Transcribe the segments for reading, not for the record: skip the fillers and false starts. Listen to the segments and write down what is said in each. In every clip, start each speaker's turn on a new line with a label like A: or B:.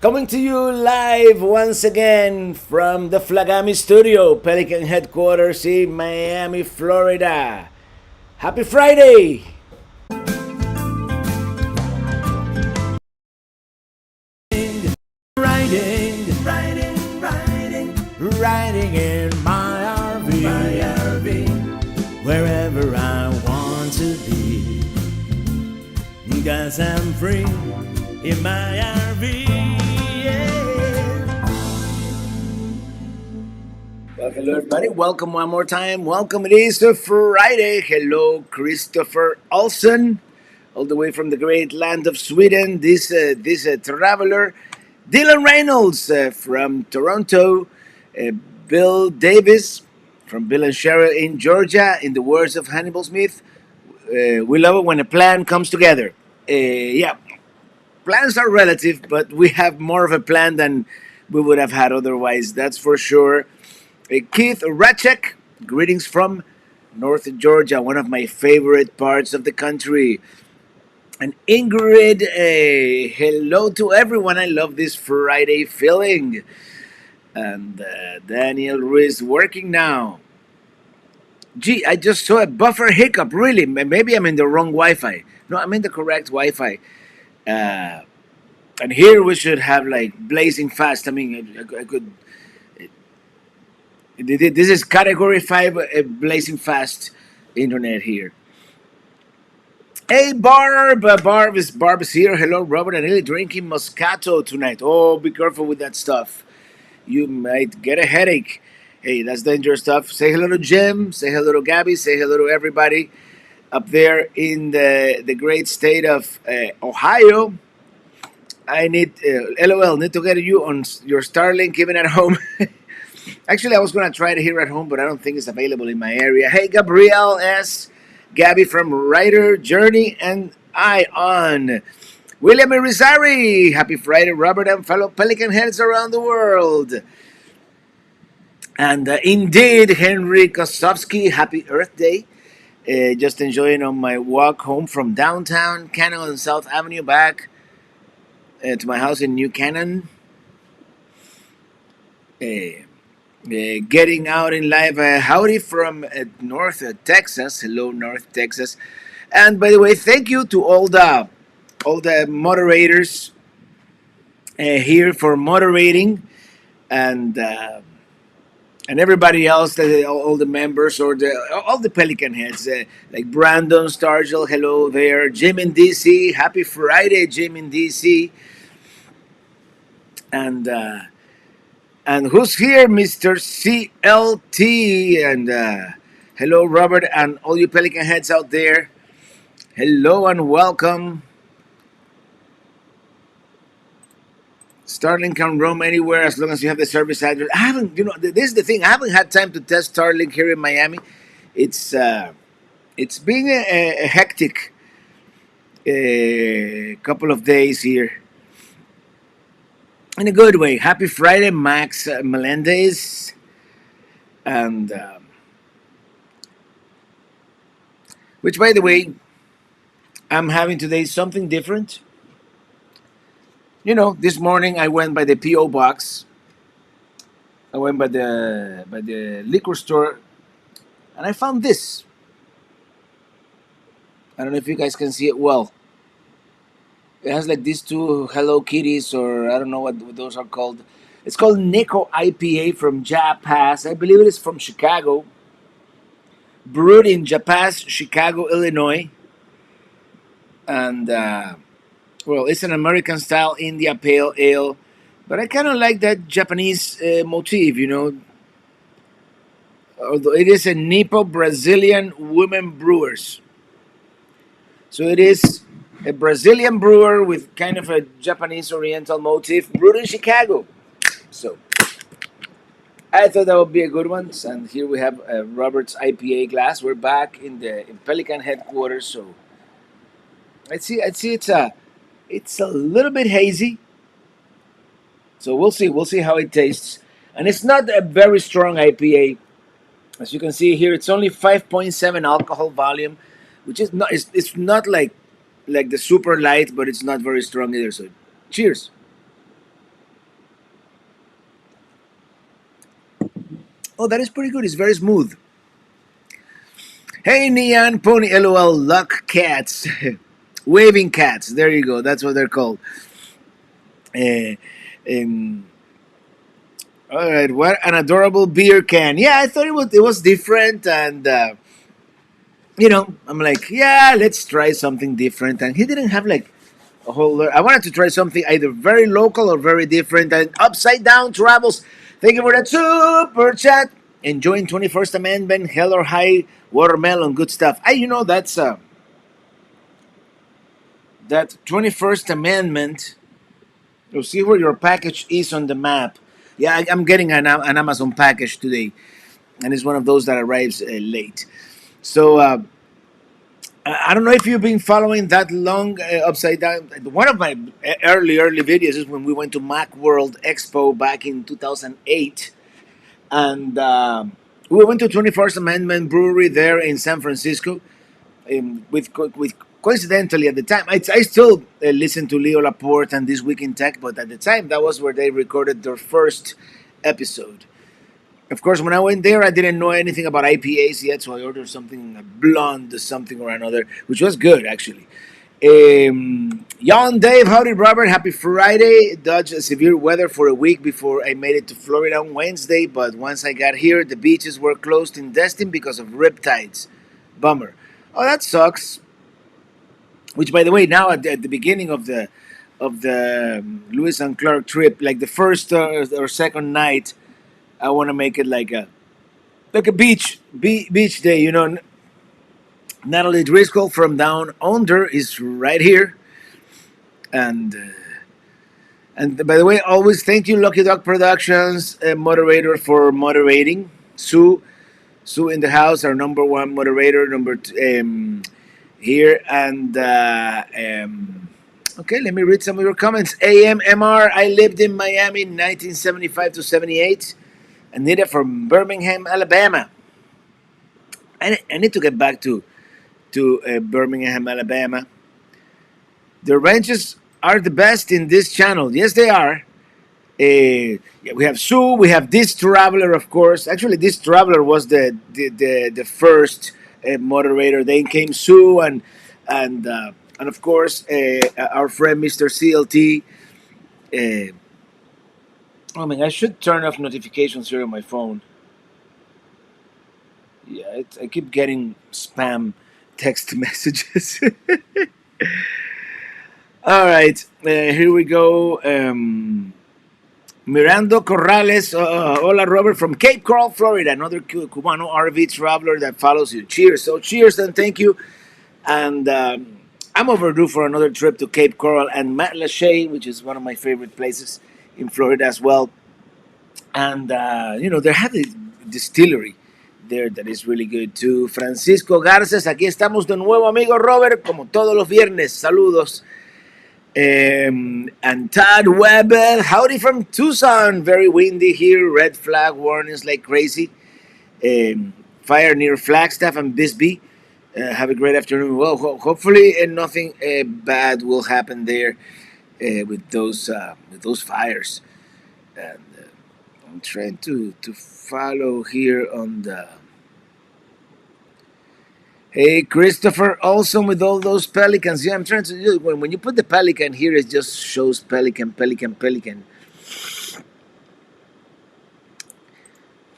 A: Coming to you live once again from the Flagami Studio, Pelican headquarters in Miami, Florida. Happy Friday! Riding in my RV, wherever I want to be. 'Cause I'm free in my RV. Well, hello everybody. Welcome one more time. Welcome. It is a Friday. Hello, Christopher Olsen, all the way from the great land of Sweden. This traveler, Dylan Reynolds from Toronto, Bill Davis from Bill and Cheryl in Georgia. In the words of Hannibal Smith, we love it when a plan comes together. Yeah, plans are relative, but we have more of a plan than we would have had otherwise. That's for sure. Keith Rachek, greetings from North Georgia, one of my favorite parts of the country. And Ingrid, hello to everyone. I love this Friday feeling. And Daniel Ruiz working now. Gee, I just saw a buffer hiccup. Really? Maybe I'm in the wrong Wi-Fi. No, I'm in the correct Wi-Fi. Uh, and here we should have like blazing fast. I mean, I could. This is category 5 blazing fast internet here. Hey Barb, Barb is here. Hello Robert, and really drinking Moscato tonight. Oh, be careful with that stuff. You might get a headache. Hey, that's dangerous stuff. Say hello to Jim. Say hello to Gabby. Say hello to everybody up there in the great state of Ohio. I need LOL. Need to get you on your Starlink even at home. Actually, I was going to try it here at home, but I don't think it's available in my area. Hey, Gabrielle S. Gabby from Writer Journey and I on. William Irizarry. Happy Friday, Robert, and fellow Pelican heads around the world. And indeed, Henry Kosovsky, happy Earth Day. Just enjoying on my walk home from downtown Cannon and South Avenue back to my house in New Cannon. Getting out in live. Howdy from North Texas. Hello, North Texas. And by the way, thank you to all the moderators here for moderating, and everybody else, all the members or all the Pelican heads, like Brandon Stargell. Hello there, Jim in DC. Happy Friday, Jim in DC. And who's here, Mr. CLT? And hello, Robert, and all you Pelican heads out there. Hello and welcome. Starlink can roam anywhere as long as you have the service address. I haven't, this is the thing. I haven't had time to test Starlink here in Miami. It's been a hectic couple of days here. In a good way. Happy Friday, Max Melendez. And which, by the way, I'm having today something different. This morning I went by the P.O. box. I went by the liquor store, and I found this. I don't know if you guys can see it well. It has like these two Hello Kitties, or I don't know what those are called. It's called Neko IPA from Japas. I believe it is from Chicago. Brewed in Japas, Chicago, Illinois. And, well, it's an American style India Pale Ale. But I kind of like that Japanese motif, Although it is a Nipo Brazilian Women Brewers. So it is a Brazilian brewer with kind of a Japanese Oriental motif, brewed in Chicago. So I thought that would be a good one. And here we have Robert's IPA glass. We're back in Pelican headquarters. So I'd see it's a little bit hazy. So we'll see how it tastes. And it's not a very strong IPA. As you can see here, it's only 5.7 alcohol volume, which is not it's not like the super light, but it's not very strong either. So cheers. Oh, that is pretty good. It's very smooth. Hey, Neon Pony, LOL, Luck Cats. Waving cats. There you go. That's what they're called. Uh, um, all right. What an adorable beer can. Yeah, I thought it was different, and I'm like, yeah, let's try something different. And he didn't have like a whole. I wanted to try something either very local or very different. And Upside Down Travels. Thank you for that super chat. Enjoying 21st Amendment, Hell or High, Watermelon, good stuff. That 21st Amendment. You'll see where your package is on the map. Yeah, I'm getting an Amazon package today, and it's one of those that arrives late. So I don't know if you've been following that long upside down. One of my early videos is when we went to Macworld Expo back in 2008, and we went to 21st Amendment Brewery there in San Francisco. With coincidentally at the time, I still listen to Leo Laporte and This Week in Tech, but at the time that was where they recorded their first episode. Of course, when I went there, I didn't know anything about IPAs yet, so I ordered something a blonde, something or another, which was good actually. Yon Dave, howdy Robert, happy Friday. Dodged severe weather for a week before I made it to Florida on Wednesday, but once I got here, the beaches were closed in Destin because of riptides. Bummer. Oh, that sucks. Which, by the way, now at the beginning of the Lewis and Clark trip, like the first or second night, I want to make it like a beach day. Natalie Driscoll from Down Under is right here, and by the way, always thank you, Lucky Dog Productions moderator for moderating. Sue in the house, our number one moderator, number two, here, and okay, let me read some of your comments. AMMR, I lived in Miami 1975 to 78. Anita from Birmingham, Alabama. I need to get back to Birmingham, Alabama. The ranches are the best in this channel. Yes, they are. Yeah, we have Sue. We have this traveler, of course. Actually, this traveler was the first moderator. Then came Sue and of course our friend Mr. CLT. Uh, I mean, I should turn off notifications here on my phone. Yeah, I keep getting spam text messages. All right, here we go. Mirando Corrales, hola Robert from Cape Coral, Florida, another Cubano RV traveler that follows you. Cheers. So cheers and thank you. And I'm overdue for another trip to Cape Coral and Matlacha, which is one of my favorite places in Florida as well. And they have a distillery there that is really good too. Francisco Garces, aquí estamos de nuevo, amigo Robert, como todos los viernes. Saludos. And Todd Weber, howdy from Tucson. Very windy here. Red flag warnings like crazy. Fire near Flagstaff and Bisbee. Have a great afternoon. Well, hopefully nothing bad will happen there with those fires. And I'm trying to follow here on the. Hey, Christopher Olson with all those pelicans. Yeah, I'm trying to do when you put the pelican here, it just shows pelican, pelican, pelican.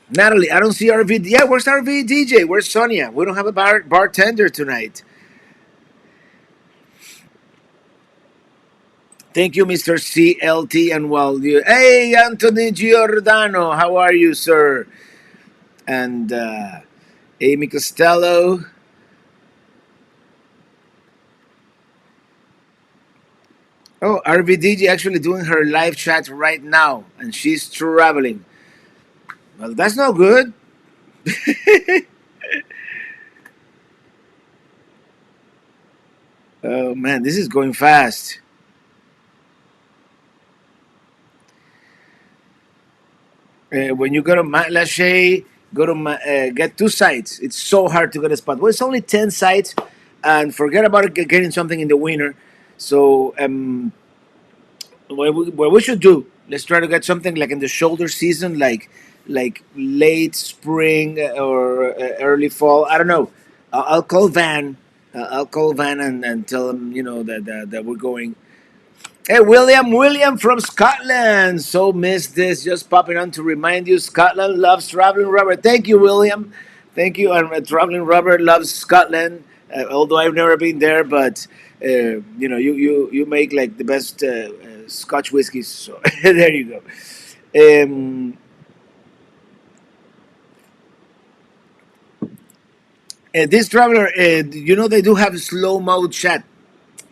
A: Natalie, I don't see RV. Yeah, where's RV DJ? Where's Sonia? We don't have a bartender tonight. Thank you, Mr. CLT, and hey, Anthony Giordano, how are you, sir? And Amy Costello. Oh, RVDG actually doing her live chat right now, and she's traveling. Well, that's not good. Oh man, this is going fast. When you go to Matlacha, get 2 sites. It's so hard to get a spot. Well, it's only 10 sites, and forget about getting something in the winter. So, what we should do? Let's try to get something like in the shoulder season, like like late spring or early fall. I don't know. I'll call Van. I'll call Van and tell him, that we're going. Hey, William from Scotland. So missed this. Just popping on to remind you, Scotland loves traveling rubber. Thank you, William. Thank you. And traveling rubber loves Scotland. Although I've never been there, but you make like the best Scotch whiskeys. So there you go. Um, this traveler, they do have slow mode chat.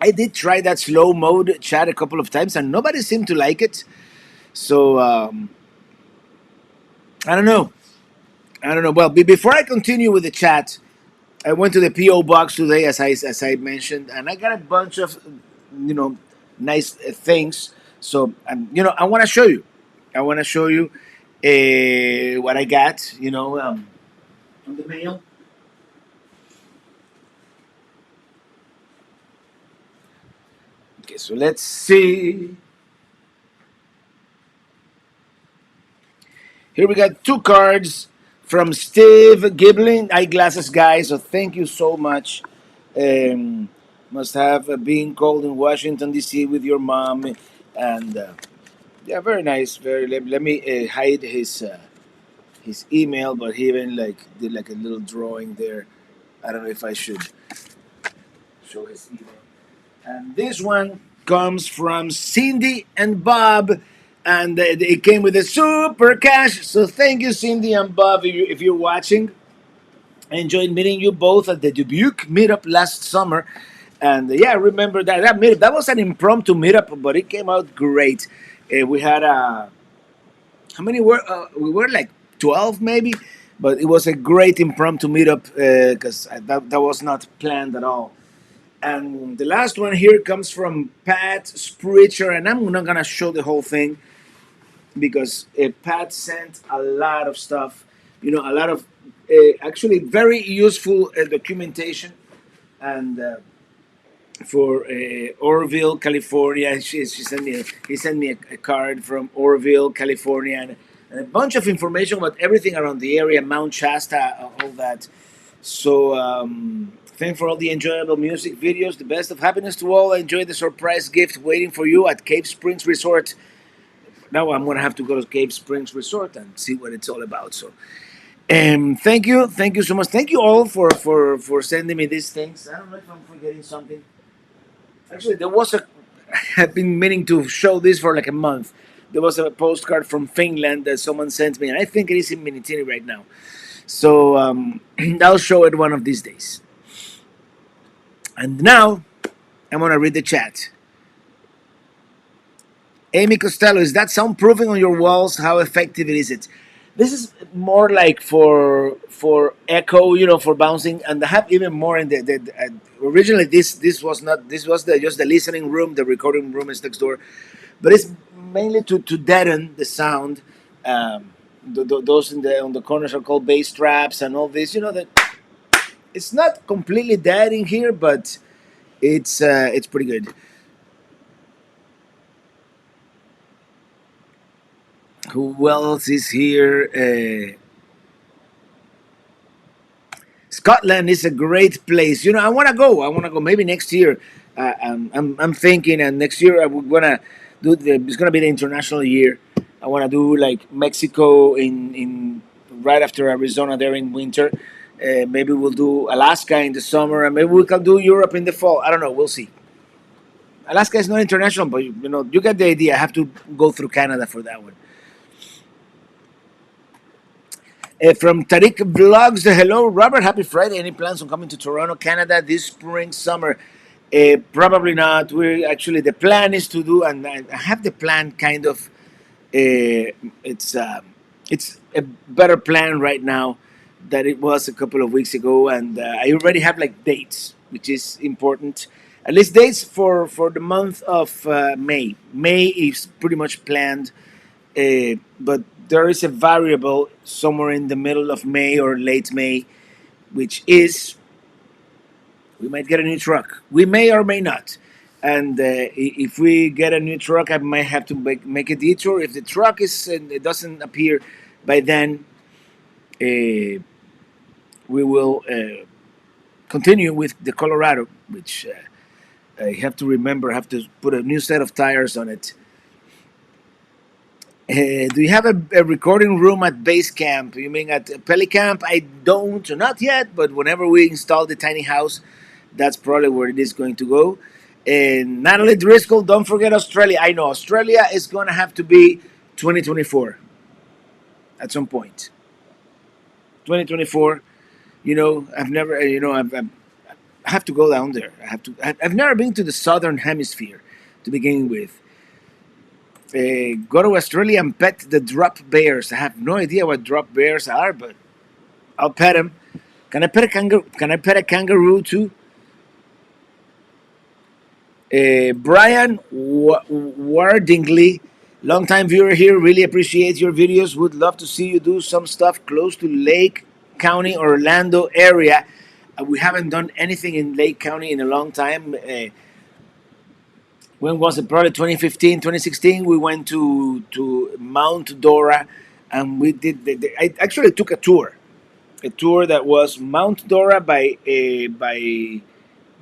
A: I did try that slow mode chat a couple of times, and nobody seemed to like it. So I don't know. I don't know. Well, before I continue with the chat, I went to the PO box today, as I mentioned, and I got a bunch of you know nice things. So I want to show you. I want to show you what I got. On the mail. Okay, so let's see. Here we got two cards from Steve Giblin, eyeglasses guy. So thank you so much. Um, must have been called in Washington D.C. with your mom, and yeah, very nice. Let me hide his email, but he even like did like a little drawing there. I don't know if I should show his email. And this one comes from Cindy and Bob, and it came with a super cash. So thank you, Cindy and Bob, if you're watching. I enjoyed meeting you both at the Dubuque meetup last summer. And yeah, I remember that meetup. That was an impromptu meetup, but it came out great. We had how many were we were like 12 maybe, but it was a great impromptu meetup because that was not planned at all. And the last one here comes from Pat Spritcher, and I'm not gonna show the whole thing because Pat sent a lot of stuff, a lot of actually very useful documentation, and for Orville, California. She sent me he sent me a card from Orville, California, and a bunch of information about everything around the area, Mount Shasta, all that. So, thanks for all the enjoyable music videos. The best of happiness to all. Enjoy the surprise gift waiting for you at Cave Springs Resort. Now I'm gonna have to go to Cave Springs Resort and see what it's all about. So, thank you so much. Thank you all for sending me these things. I don't know if I'm forgetting something. Actually, there was a. I've been meaning to show this for like a month. There was a postcard from Finland that someone sent me, and I think it is in Minitini right now. So I'll show it one of these days. And now I'm gonna read the chat. Amy Costello, is that soundproofing on your walls? How effective is it? This is more like for echo, for bouncing, and I have even more in originally this was not this was the just the listening room, the recording room is next door, but it's mainly to deaden the sound. Those on the corners are called bass traps and all this. That it's not completely dead in here, but it's pretty good. Who else is here? Scotland is a great place. I want to go. I want to go. Maybe next year. I'm thinking, and next year we're gonna do. It's gonna be the international year. I want to do like Mexico in right after Arizona there in winter. Maybe we'll do Alaska in the summer, and maybe we can do Europe in the fall. I don't know. We'll see. Alaska is not international, but you get the idea. I have to go through Canada for that one. From Tariq Vlogs, hello, Robert. Happy Friday. Any plans on coming to Toronto, Canada this spring, summer? Probably not. We actually the plan is to do, and I have the plan kind of. It's a better plan right now than it was a couple of weeks ago, and I already have like dates, which is important. At least dates for the month of May. May is pretty much planned, but there is a variable somewhere in the middle of May or late May, which is we might get a new truck. We may or may not. And if we get a new truck, I might have to make a detour. If the truck is it doesn't appear, by then, we will continue with the Colorado, which I have to remember. I have to put a new set of tires on it. Do you have a recording room at base camp? You mean at Pelicamp? I don't, not yet, but whenever we install the tiny house, that's probably where it is going to go. And Natalie Driscoll, don't forget Australia. I know Australia is going to have to be 2024 at some point. 2024. I've never, I have to go down there. I've never been to the southern hemisphere to begin with. Go to Australia and pet the drop bears. I have no idea what drop bears are, but I'll pet them. Can I pet a kangaroo? Can I pet a kangaroo too? Brian Wardingley, longtime viewer here. Really appreciate your videos. Would love to see you do some stuff close to Lake County, Orlando area. We haven't done anything in Lake County in a long time. When was it? Probably 2015, 2016. We went to Mount Dora, and we did. I actually took a tour that was Mount Dora by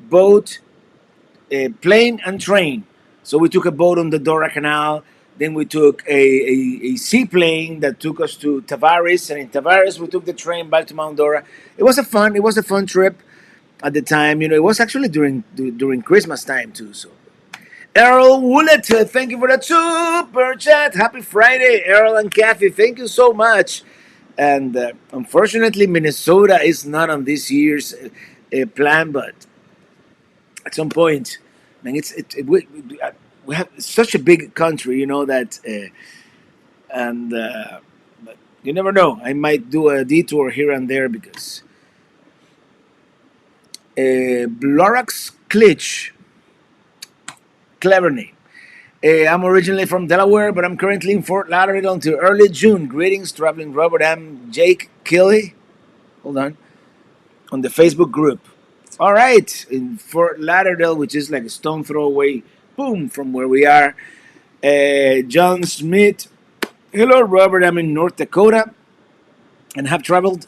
A: boat, plane, and train. So we took a boat on the Dora Canal. Then we took a seaplane that took us to Tavares, and in Tavares we took the train back to Mount Dora. It was a fun trip at the time. It was actually during Christmas time too. So Errol Woollett, thank you for that super chat. Happy Friday, Errol and Kathy. Thank you so much. And unfortunately, Minnesota is not on this year's plan, but at some point, man, we have such a big country, that, and but you never know. I might do a detour here and there because Blorax Klitsch, clever name. I'm originally from Delaware, but I'm currently in Fort Lauderdale until early June. Greetings, traveling Robert. I'm Jake Kelly. Hold on the Facebook group. All right, in Fort Lauderdale, which is like a stone throw away, boom, from where we are. John Smith. Hello, Robert. I'm in North Dakota and have traveled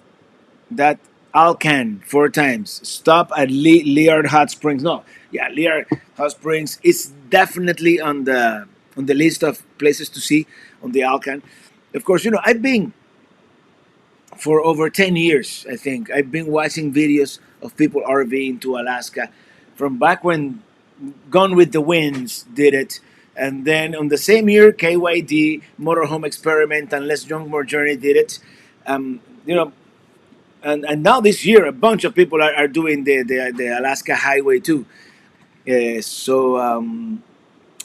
A: that Alcan 4 times. Stop at Liard Hot Springs. No, yeah, Liard Hot Springs is definitely on the list of places to see on the Alcan. Of course, I've been for over 10 years. I think I've been watching videos of people RVing to Alaska from back when Gone with the Winds did it. And then on the same year, KYD, Motorhome Experiment, and Les Youngmore Journey did it. You know, and now this year, a bunch of people are doing the Alaska Highway too. So I'm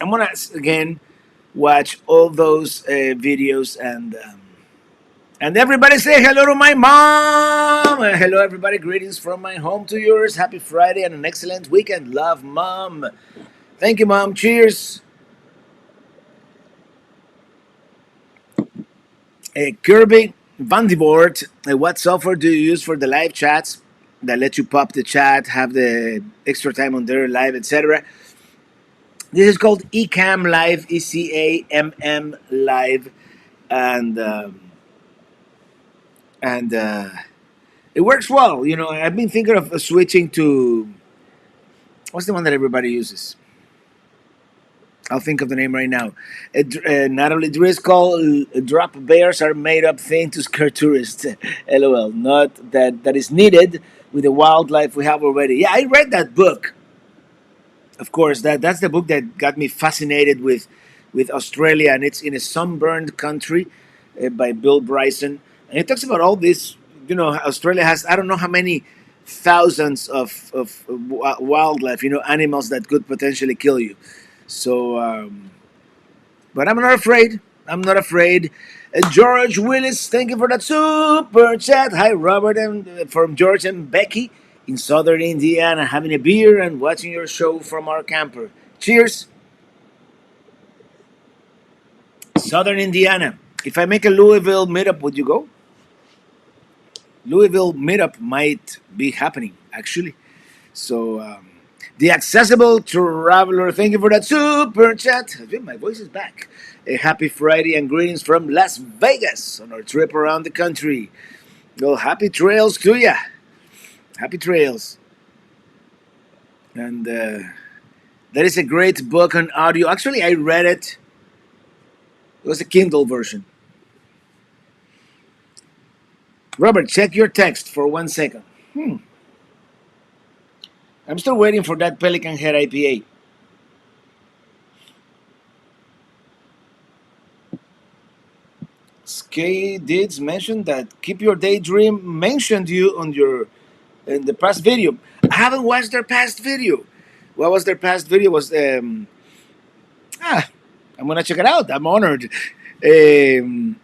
A: gonna again watch all those videos and everybody say hello to my mom. Hello, everybody. Greetings from my home to yours. Happy Friday and an excellent weekend. Love, Mom. Thank you, Mom. Cheers. Kirby Vandivort, what software do you use for the live chats that let you pop the chat, have the extra time on there, live, etc.? This is called Ecamm Live, ECAMM Live, and it works well. I've been thinking of switching to what's the one that everybody uses. I'll think of the name right now. Natalie Driscoll, drop bears are made up thing to scare tourists. LOL. Not that is needed with the wildlife we have already. Yeah, I read that book. Of course, that's the book that got me fascinated with Australia, and it's in a sunburned country by Bill Bryson, and it talks about all this. Australia has I don't know how many thousands of wildlife, animals that could potentially kill you. So, but I'm not afraid. I'm not afraid. George Willis, thank you for that super chat. Hi, Robert, and from George and Becky in southern Indiana, having a beer and watching your show from our camper. Cheers. Southern Indiana. If I make a Louisville meetup, would you go? Louisville meetup might be happening, actually. So, The Accessible Traveler, thank you for that super chat. My voice is back. A happy Friday and greetings from Las Vegas on our trip around the country. Well, happy trails to ya. Happy trails. And that is a great book on audio. Actually, I read it. It was a Kindle version. Robert, check your text for 1 second. I'm still waiting for that Pelican Head IPA. Skay Dids mentioned that Keep Your Daydream mentioned you on your in the past video. I haven't watched their past video. What was their past video? Was ah, I'm gonna check it out. I'm honored. Um,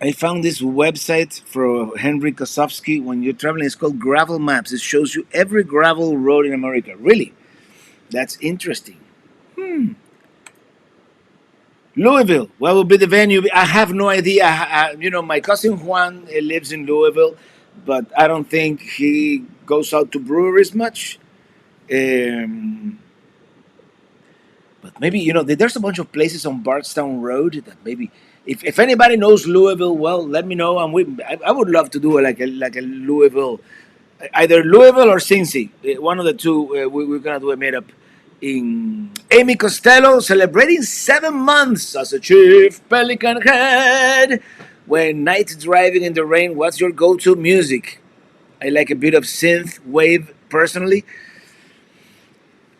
A: I found this website for Henry Kosofsky. When you're traveling, it's called Gravel Maps. It shows you every gravel road in America. Really, that's interesting. Louisville. What will be the venue? I have no idea. My cousin Juan lives in Louisville, but I don't think he goes out to breweries much. Um, but maybe there's a bunch of places on Bardstown Road that maybe if anybody knows Louisville well, let me know. And I would love to do like a Louisville, either Louisville or Cincy, one of the two. We're gonna do a meetup in Amy Costello celebrating 7 months as a chief Pelican Head. When night driving in the rain, what's your go-to music? I like a bit of synth wave personally.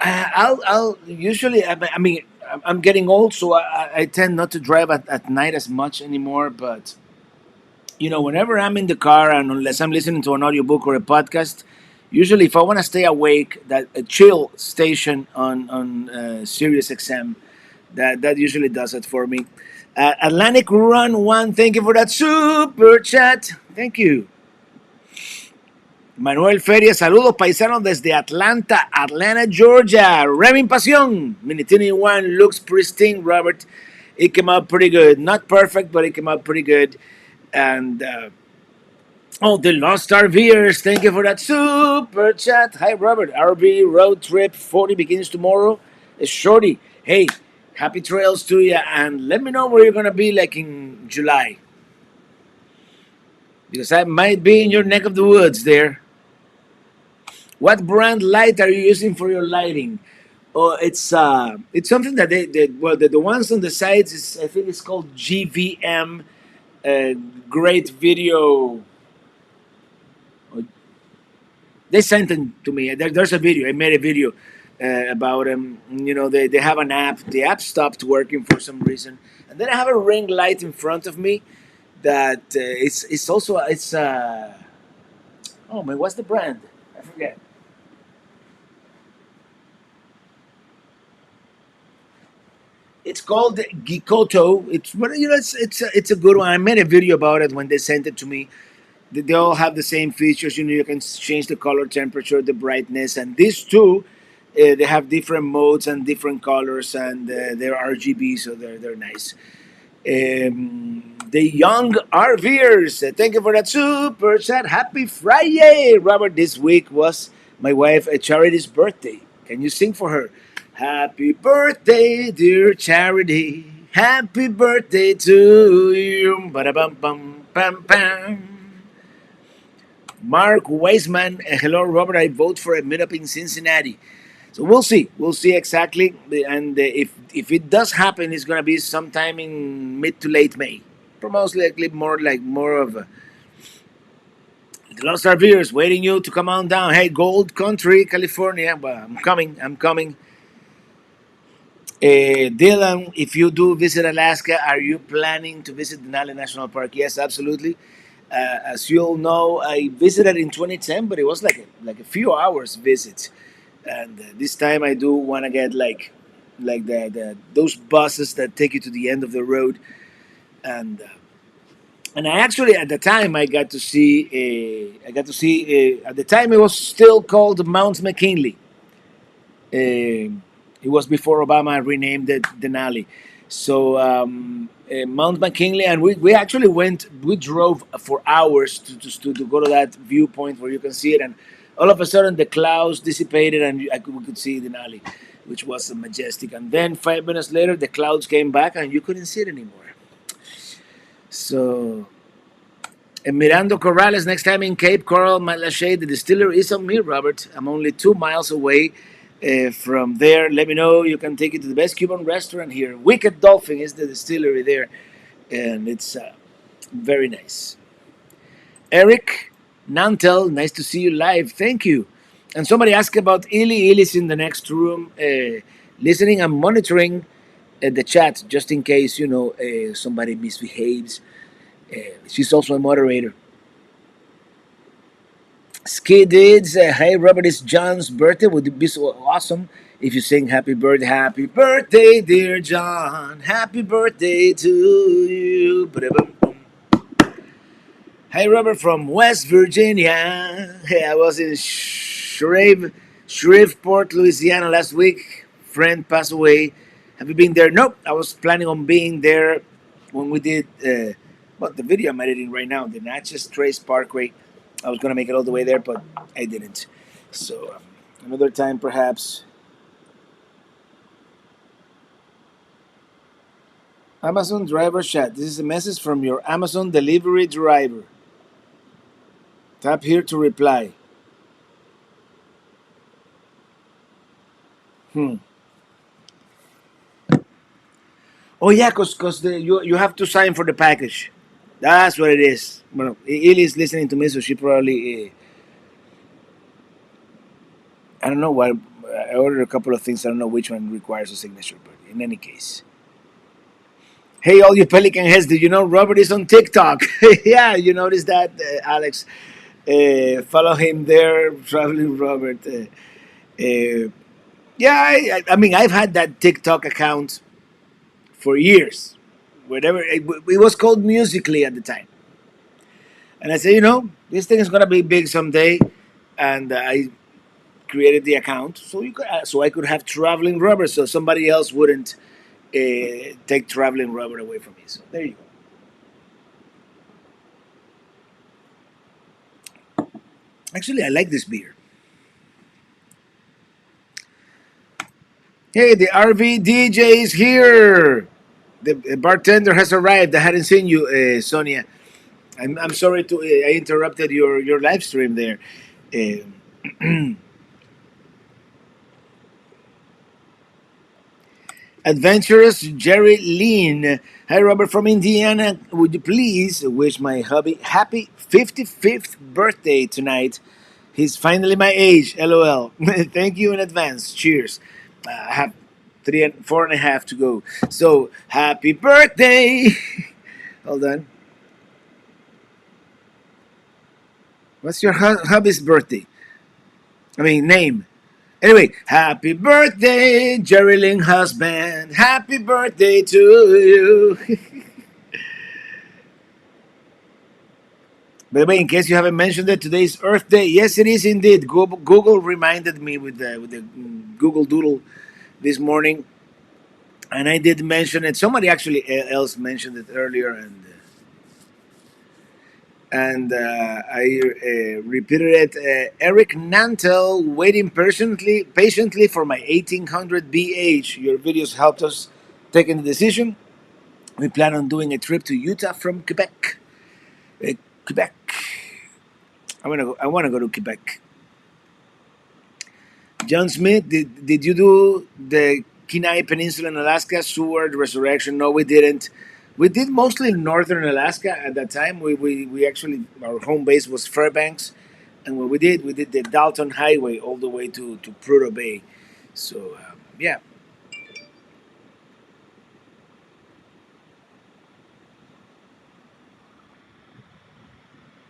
A: I'll usually. I mean, I'm getting old, so I tend not to drive at night as much anymore. But whenever I'm in the car, and unless I'm listening to an audiobook or a podcast, usually if I want to stay awake, that a chill station on Sirius XM, that usually does it for me. Atlantic Run One, thank you for that super chat. Thank you. Manuel Feria, saludos paisanos desde Atlanta, Georgia. Remy Pasión, Minitini I looks pristine, Robert. It came out pretty good. Not perfect, but it came out pretty good. And, the Lost RVers, thank you for that super chat. Hi, Robert. RV road trip 40 begins tomorrow. It's shorty. Hey, happy trails to you. And let me know where you're going to be like in July. Because I might be in your neck of the woods there. What brand light are you using for your lighting? Oh, it's something that the ones on the sides is, I think it's called GVM. Great video. They sent them to me. There's a video. I made a video about them. They have an app. The app stopped working for some reason, and then I have a ring light in front of me that it's also it's. Oh man, what's the brand? I forget. It's called Gikoto. It's a good one. I made a video about it when they sent it to me. They all have the same features. You can change the color temperature, the brightness, and these two, they have different modes and different colors, and they're RGB, so they're nice. The young RVers, thank you for that super chat. Happy Friday, Robert. This week was my wife Charity's birthday. Can you sing for her? Happy birthday, dear Charity. Happy birthday to you. Ba-da-bum, bum, bam, bam. Mark Weisman, hello, Robert. I vote for a meetup in Cincinnati. So we'll see. We'll see exactly. And if it does happen, it's gonna be sometime in mid to late May. Most likely more of the Lost Viewers waiting you to come on down. Hey, Gold Country, California. Well, I'm coming. I'm coming. Dylan, if you do visit Alaska, are you planning to visit Denali National Park? Yes, absolutely. As you all know, I visited in 2010, but it was like a few hours visit. And this time I do want to get like the those buses that take you to the end of the road, and I actually at the time I got to see at the time it was still called Mount McKinley. It was before Obama renamed it Denali. So Mount McKinley, and we actually we drove for hours to go to that viewpoint where you can see it. And All of a sudden, the clouds dissipated, and we could see the alley, which was majestic. And then 5 minutes later, the clouds came back, and you couldn't see it anymore. So, Mirando Corrales, next time in Cape Coral, Matlache, the distillery is on me, Robert. I'm only 2 miles away from there. Let me know. You can take it to the best Cuban restaurant here. Wicked Dolphin is the distillery there, and it's very nice. Eric Nantel, nice to see you live. Thank you. And somebody asked about Illy. Illy's in the next room, listening and monitoring the chat just in case somebody misbehaves. She's also a moderator. Skidids, hey Robert, it's John's birthday. Would it be so awesome if you sing happy birthday, dear John, happy birthday to you. Ba-da-bum-bum. Hey Robert from West Virginia. Hey, I was in Shreveport, Louisiana last week. Friend passed away. Have you been there? Nope. I was planning on being there when we did the video I'm editing right now, the Natchez Trace Parkway. I was gonna make it all the way there, but I didn't. So another time, perhaps. Amazon driver chat. This is a message from your Amazon delivery driver. Tap here to reply. Hmm. Oh yeah, cause you have to sign for the package. That's what it is. Well, Ili is listening to me, so she probably. I don't know what. I ordered a couple of things. I don't know which one requires a signature, but in any case. Hey, all you Pelican heads! Did you know Robert is on TikTok? Yeah, you noticed that, Alex. Follow him there, traveling Robert. Yeah, I mean, I've had that TikTok account for years. Whatever it was called Musically at the time, and I said, this thing is gonna be big someday, and I created the account so I could have traveling Robert, so somebody else wouldn't take traveling Robert away from me. So there you go. Actually, I like this beer. Hey, the RV DJ is here. The bartender has arrived. I hadn't seen you, Sonia. I'm sorry to I interrupted your live stream there. Uh, Adventurous Jerry Lean. Hi, Robert from Indiana. Would you please wish my hubby happy 55th birthday tonight? He's finally my age. LOL. Thank you in advance. Cheers. I have 4.5 to go. So, happy birthday. Hold on. What's your hubby's birthday? I mean, name. Anyway, happy birthday, Jerry Lynn husband. Happy birthday to you. By the way, in case you haven't mentioned it, today's Earth Day. Yes, it is indeed. Google reminded me with the Google Doodle this morning, and I did mention it. Somebody actually else mentioned it earlier, and I repeated it. Eric Nantel, waiting patiently for my 1800 BH. Your videos helped us taking the decision. We plan on doing a trip to Utah from Quebec. Quebec. I want to go to Quebec. John Smith, did you do the Kenai Peninsula in Alaska, Seward, Resurrection? No, we didn't. We did mostly in northern Alaska at that time. We actually, our home base was Fairbanks. And what we did the Dalton Highway all the way to Prudhoe Bay. So, yeah.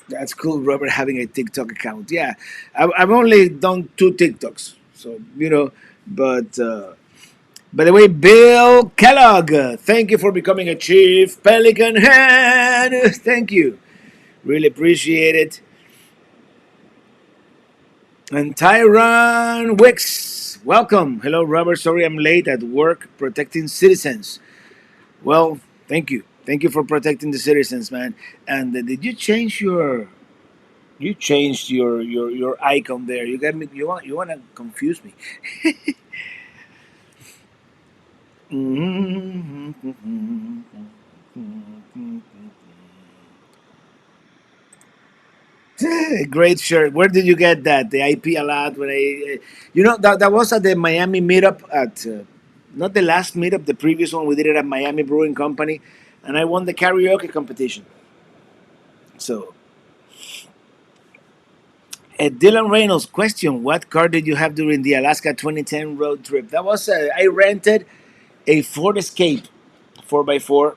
A: That's cool, Robert, having a TikTok account. Yeah, I've only done 2 TikToks. So, but by the way, Bill Kellogg, thank you for becoming a Chief Pelican Head. Thank you. Really appreciate it. And Tyron Wicks, welcome. Hello, Robert. Sorry I'm late at work protecting citizens. Well, thank you. Thank you for protecting the citizens, man. And did you change your You changed your icon there. You got me. You want to confuse me. Great shirt. Where did you get that? The IP a lot when that was at the Miami meetup at not the last meetup, the previous one we did it at Miami Brewing Company, and I won the karaoke competition. So, Dylan Reynolds question: what car did you have during the Alaska 2010 road trip? That was I rented a Ford Escape 4x4,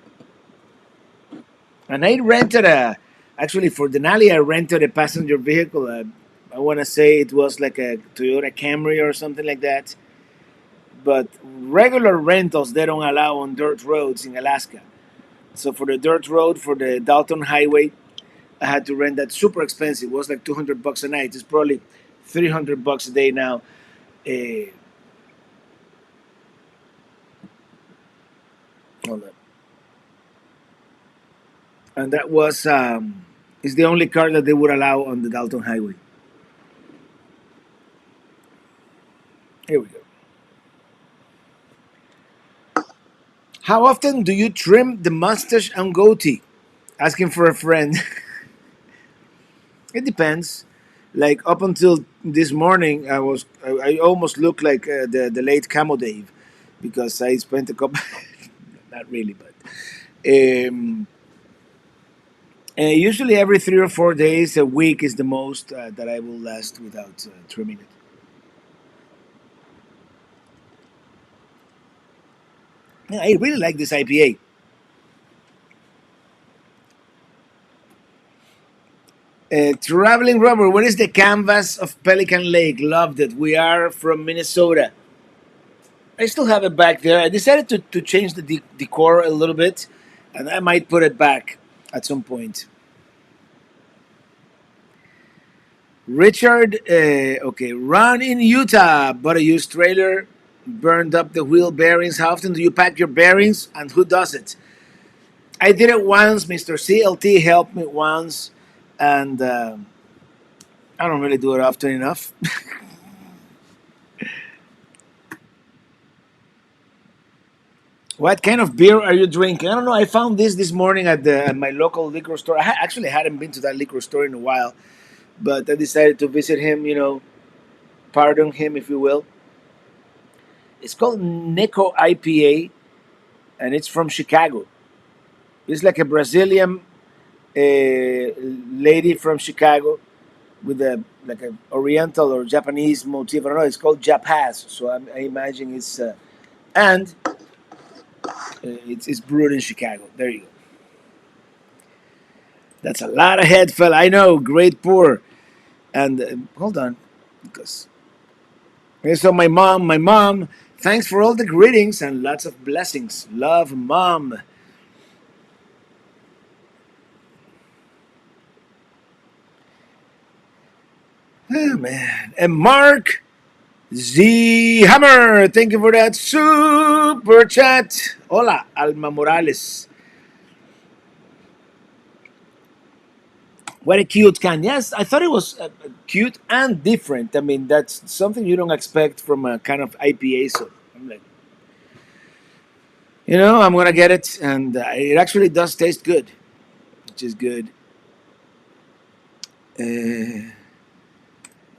A: and I rented a actually for Denali I rented a passenger vehicle. I want to say it was like a Toyota Camry or something like that. But regular rentals they don't allow on dirt roads in Alaska. So for the dirt road for the Dalton Highway, I had to rent that super expensive. It was like $200 a night. It's probably $300 a day now. Uh, Hold on. And that was is the only car that they would allow on the Dalton Highway. Here we go. How often do you trim the mustache and goatee? Asking for a friend. It depends. Like up until this morning, I almost looked like the late Camo Dave because I spent a couple, not really, but um, usually every 3 or 4 days, a week is the most that I will last without trimming it. Yeah, I really like this IPA. Traveling Rubber, what is the canvas of Pelican Lake? Loved it. We are from Minnesota. I still have it back there. I decided to change the decor a little bit, and I might put it back at some point. Richard, okay, run in Utah, bought a used trailer, burned up the wheel bearings. How often do you pack your bearings, and who does it? I did it once. Mr. CLT helped me once, and I don't really do it often enough. What kind of beer are you drinking? I don't know. I found this morning at my local liquor store. Actually hadn't been to that liquor store in a while, but I decided to visit him. Pardon him, if you will. It's called Neko IPA, and it's from Chicago. It's like a Brazilian lady from Chicago with a like a Oriental or Japanese motif. I don't know. It's called Japaz, so I imagine and it's brewed in Chicago. There you go. That's a lot of head, fella. I know. Great pour. And hold on, because so my mom. Thanks for all the greetings and lots of blessings. Love, mom. Oh, man. And Mark Z Hammer. Thank you for that super chat. Hola, Alma Morales. What a cute can. Yes, I thought it was cute and different. I mean, that's something you don't expect from a kind of IPA. So I'm like, I'm gonna get it, and it actually does taste good, which is good. Uh,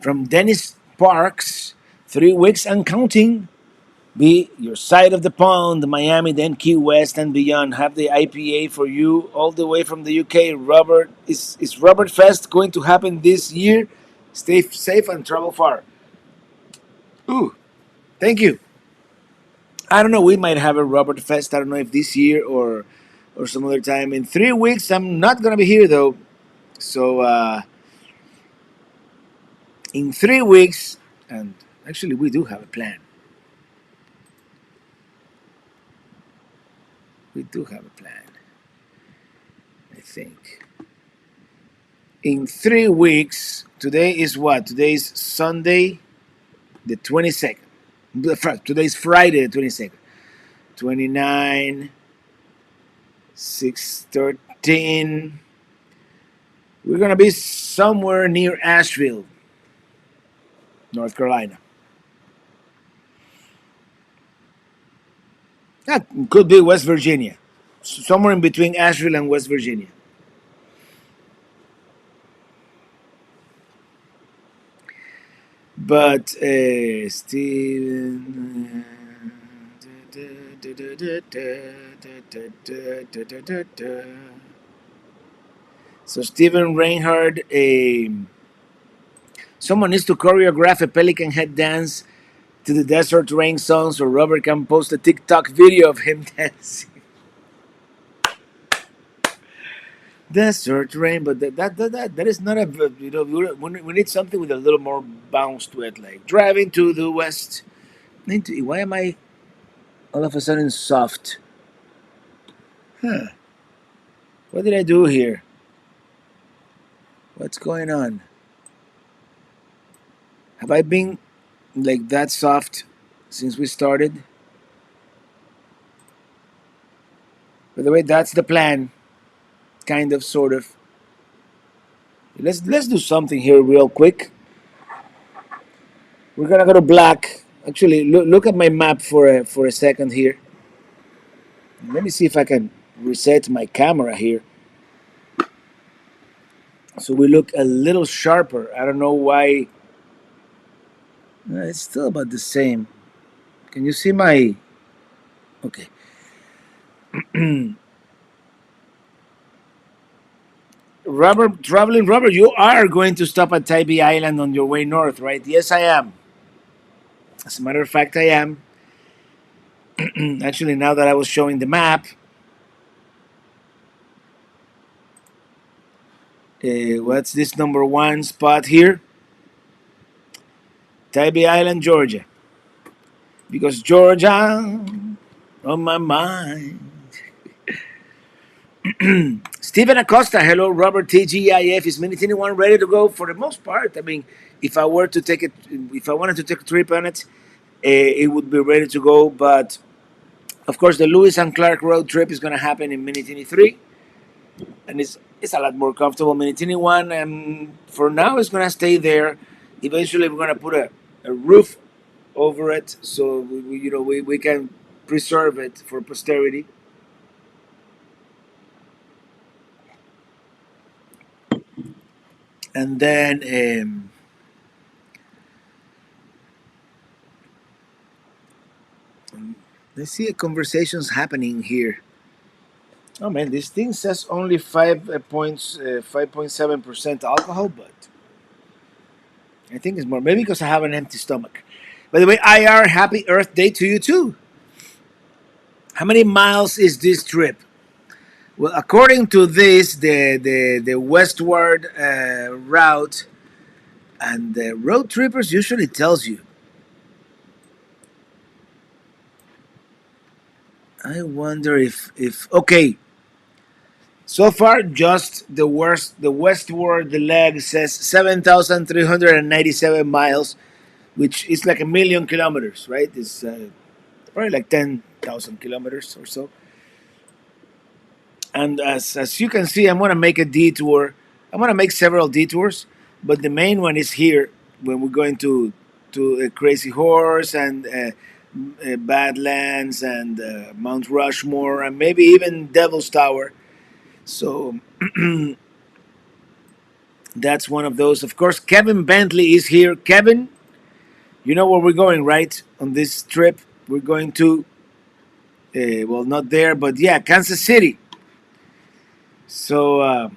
A: from Dennis Parks, 3 weeks and counting. Be your side of the pond, Miami, then Key West and beyond. Have the IPA for you all the way from the UK. Robert, is Robert Fest going to happen this year? Stay safe and travel far. Ooh, thank you. I don't know. We might have a Robert Fest. I don't know if this year or some other time. In 3 weeks, I'm not gonna be here though. So in 3 weeks, and actually we do have a plan. We do have a plan. I think. In 3 weeks, today is what? Today is Sunday, the 22nd. Today's Friday, the 22nd. 29, 6, 13. We're gonna be somewhere near Asheville, North Carolina. That could be West Virginia, somewhere in between Asheville and West Virginia. But Steven. So Steven Reinhardt, someone needs to choreograph a pelican head dance to the Desert Rain song so Robert can post a TikTok video of him dancing. Desert Rain, but that is not a, we need something with a little more bounce to it, like driving to the west. Why am I all of a sudden soft? Huh. What did I do here? What's going on? Have I been like that soft since we started? By the way, that's the plan, kind of, sort of. Let's do something here real quick. We're gonna go to black. Actually, look at my map for a second here. Let me see if I can reset my camera here, so we look a little sharper. I don't know why. It's still about the same. Can you see my? Okay. Robert, traveling Robert, you are going to stop at Tybee Island on your way north, right? Yes, I am. As a matter of fact, I am. Actually, now that I was showing the map, what's this number one spot here? Tybee Island, Georgia. Because Georgia on my mind. Stephen Acosta, hello, Robert TGIF. Is Minitini One ready to go? For the most part, I mean, if I were to take it, if I wanted to take a trip on it, it would be ready to go. But of course, the Lewis and Clark road trip is going to happen in Minitini 3, and it's a lot more comfortable. Minitini 1, for now, is going to stay there. Eventually, we're going to put a roof over it so we can preserve it for posterity. And then let's see conversations happening here. Oh man, this thing says only 5.7% alcohol, but I think it's more. Maybe because I have an empty stomach. By the way, IR, happy Earth Day to you too. How many miles is this trip? Well, according to this, the westward route, and the road trippers usually tells you. I wonder if okay. So far, just the westward the leg says 7,397 miles, which is like a million kilometers, right? It's probably like 10,000 kilometers or so. And as you can see, I'm gonna make a detour. I'm gonna make several detours, but the main one is here when we're going to Crazy Horse and Badlands and Mount Rushmore and maybe even Devil's Tower. So that's one of those. Of course, Kevin Bentley is here. Kevin, you know where we're going, right? On this trip, we're going to, well, not there, but yeah, Kansas City. So,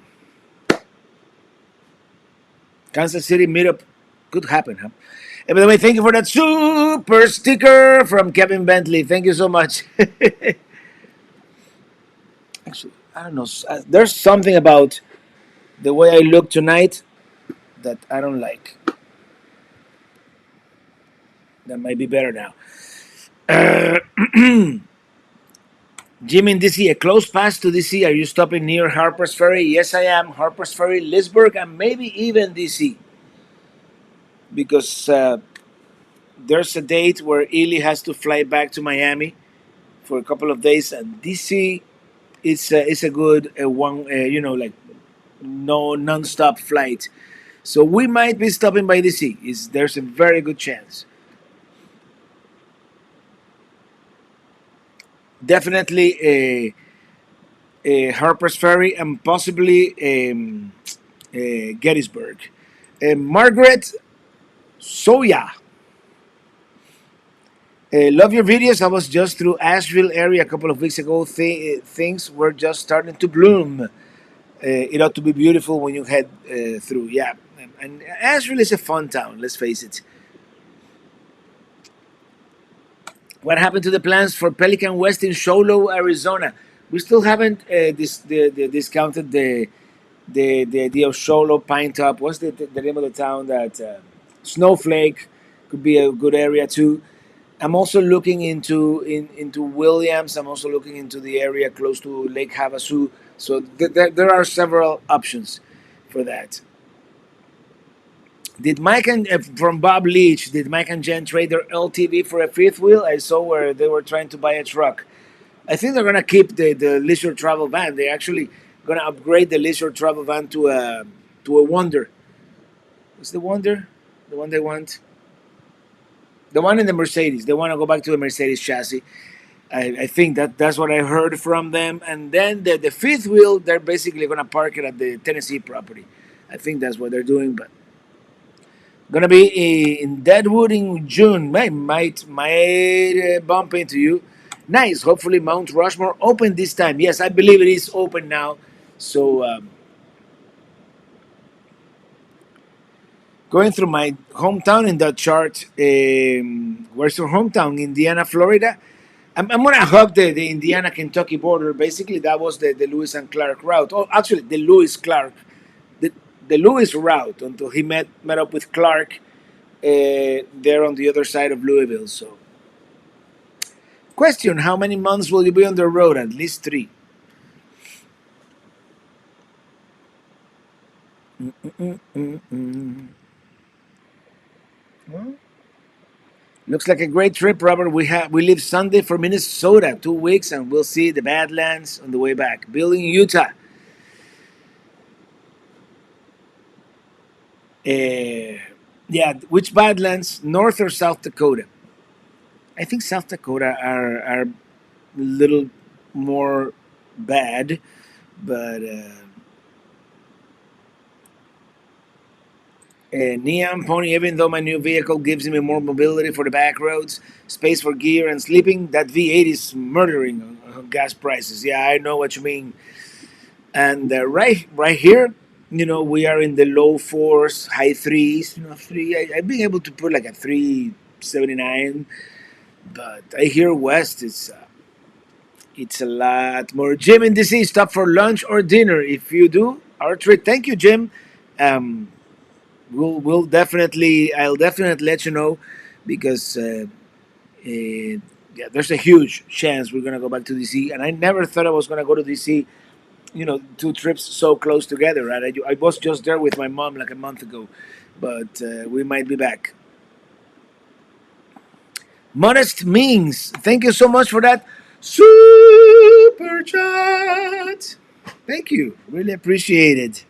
A: Kansas City meetup could happen, huh? And by the way, thank you for that super sticker from Kevin Bentley. Thank you so much. Actually, I don't know. There's something about the way I look tonight that I don't like. That might be better now. Jim in DC, a close pass to DC. Are you stopping near Harper's Ferry? Yes, I am. Harper's Ferry, Leesburg, and maybe even DC. Because there's a date where Ely has to fly back to Miami for a couple of days, and DC is a good one. Like no non-stop flight. So we might be stopping by DC. There's a very good chance. Definitely Harper's Ferry and possibly Gettysburg. Margaret Soya. Love your videos. I was just through Asheville area a couple of weeks ago. Things were just starting to bloom. It ought to be beautiful when you head through. Yeah, and Asheville is a fun town. Let's face it. What happened to the plans for Pelican West in Sholo, Arizona? We still haven't discounted the idea of Sholo, Pine Top. What's the name of the town that Snowflake could be a good area too. I'm also looking into Williams. I'm also looking into the area close to Lake Havasu. So there are several options for that. Did Mike and from Bob Leach? Did Mike and Jen trade their LTV for a fifth wheel? I saw where they were trying to buy a truck. I think they're gonna keep the leisure travel van. They're actually gonna upgrade the leisure travel van to a Wonder. What's the Wonder? The one they want? The one in the Mercedes. They want to go back to the Mercedes chassis. I think that's what I heard from them. And then the fifth wheel, they're basically gonna park it at the Tennessee property. I think that's what they're doing. But gonna be in Deadwood in June. Might bump into you. Nice. Hopefully Mount Rushmore open this time. Yes, I believe it is open now. So going through my hometown in that chart. Where's your hometown? Indiana, Florida. I'm gonna hug the Indiana Kentucky border. Basically, that was the Lewis and Clark route. Oh, actually, the, the Lewis route until he met up with Clark there on the other side of Louisville. So, question: how many months will you be on the road? At least 3. Mm-mm-mm-mm. Well, looks like a great trip, Robert. We leave Sunday for Minnesota, 2 weeks, and we'll see the Badlands on the way back. Bill in Utah. Uh, yeah, which Badlands, North or South Dakota? I think South Dakota are a little more bad, but Neon Pony, even though my new vehicle gives me more mobility for the back roads, space for gear and sleeping, that V8 is murdering on gas prices. Yeah, I know what you mean. And right here, we are in the low fours, high threes. Three. I've been able to put like a 379, but I hear west it's a lot more. Jim in DC, stop for lunch or dinner. If you do, our treat. Thank you, Jim. Um, we'll definitely. I'll definitely let you know because yeah, there's a huge chance we're gonna go back to DC. And I never thought I was gonna go to DC. 2 trips so close together, right? I was just there with my mom like a month ago, but we might be back. Modest Means, thank you so much for that super chat. Thank you, really appreciate it.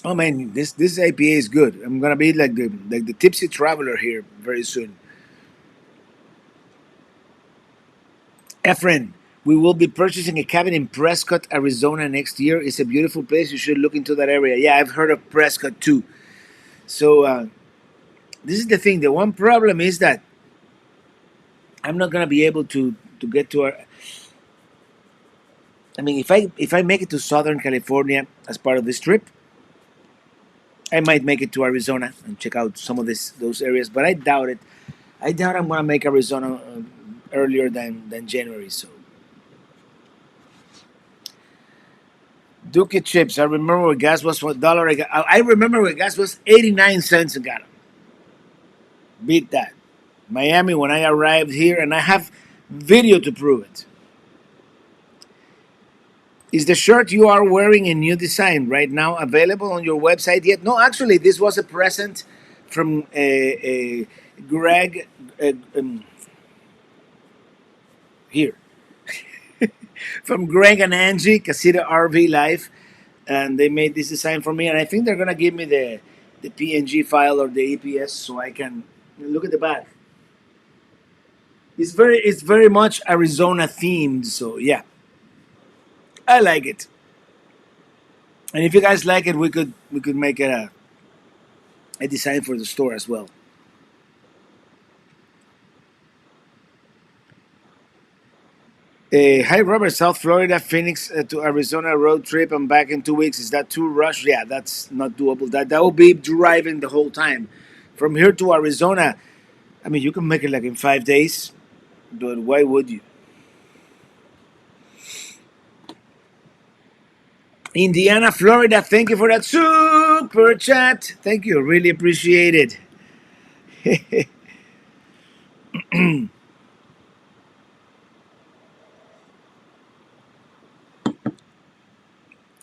A: Oh man, this IPA is good. I'm gonna be like the tipsy traveler here very soon. Efren, we will be purchasing a cabin in Prescott, Arizona next year. It's a beautiful place. You should look into that area. Yeah, I've heard of Prescott too. So this is the thing. The one problem is that I'm not gonna be able to get to our. I mean, if I make it to Southern California as part of this trip, I might make it to Arizona and check out some of those areas. But I doubt it. I doubt I'm gonna make Arizona earlier than January. So Duke chips. I remember when gas was $1. I remember when gas was 89 cents a gallon. Beat that. Miami when I arrived here, and I have video to prove it. Is the shirt you are wearing a new design right now available on your website yet? No, actually, this was a present from Greg here from Greg and Angie Casita RV Life, and they made this design for me. And I think they're gonna give me the PNG file or the EPS so I can look at the back. It's very much Arizona themed. So yeah, I like it. And if you guys like it, we could make it a design for the store as well. Hi Robert, South Florida, Phoenix to Arizona road trip. I'm back in 2 weeks. Is that too rush? Yeah, that's not doable. That will be driving the whole time. From here to Arizona, I mean, you can make it like in 5 days, but why would you? Indiana, Florida, thank you for that super chat. Thank you, really appreciate it.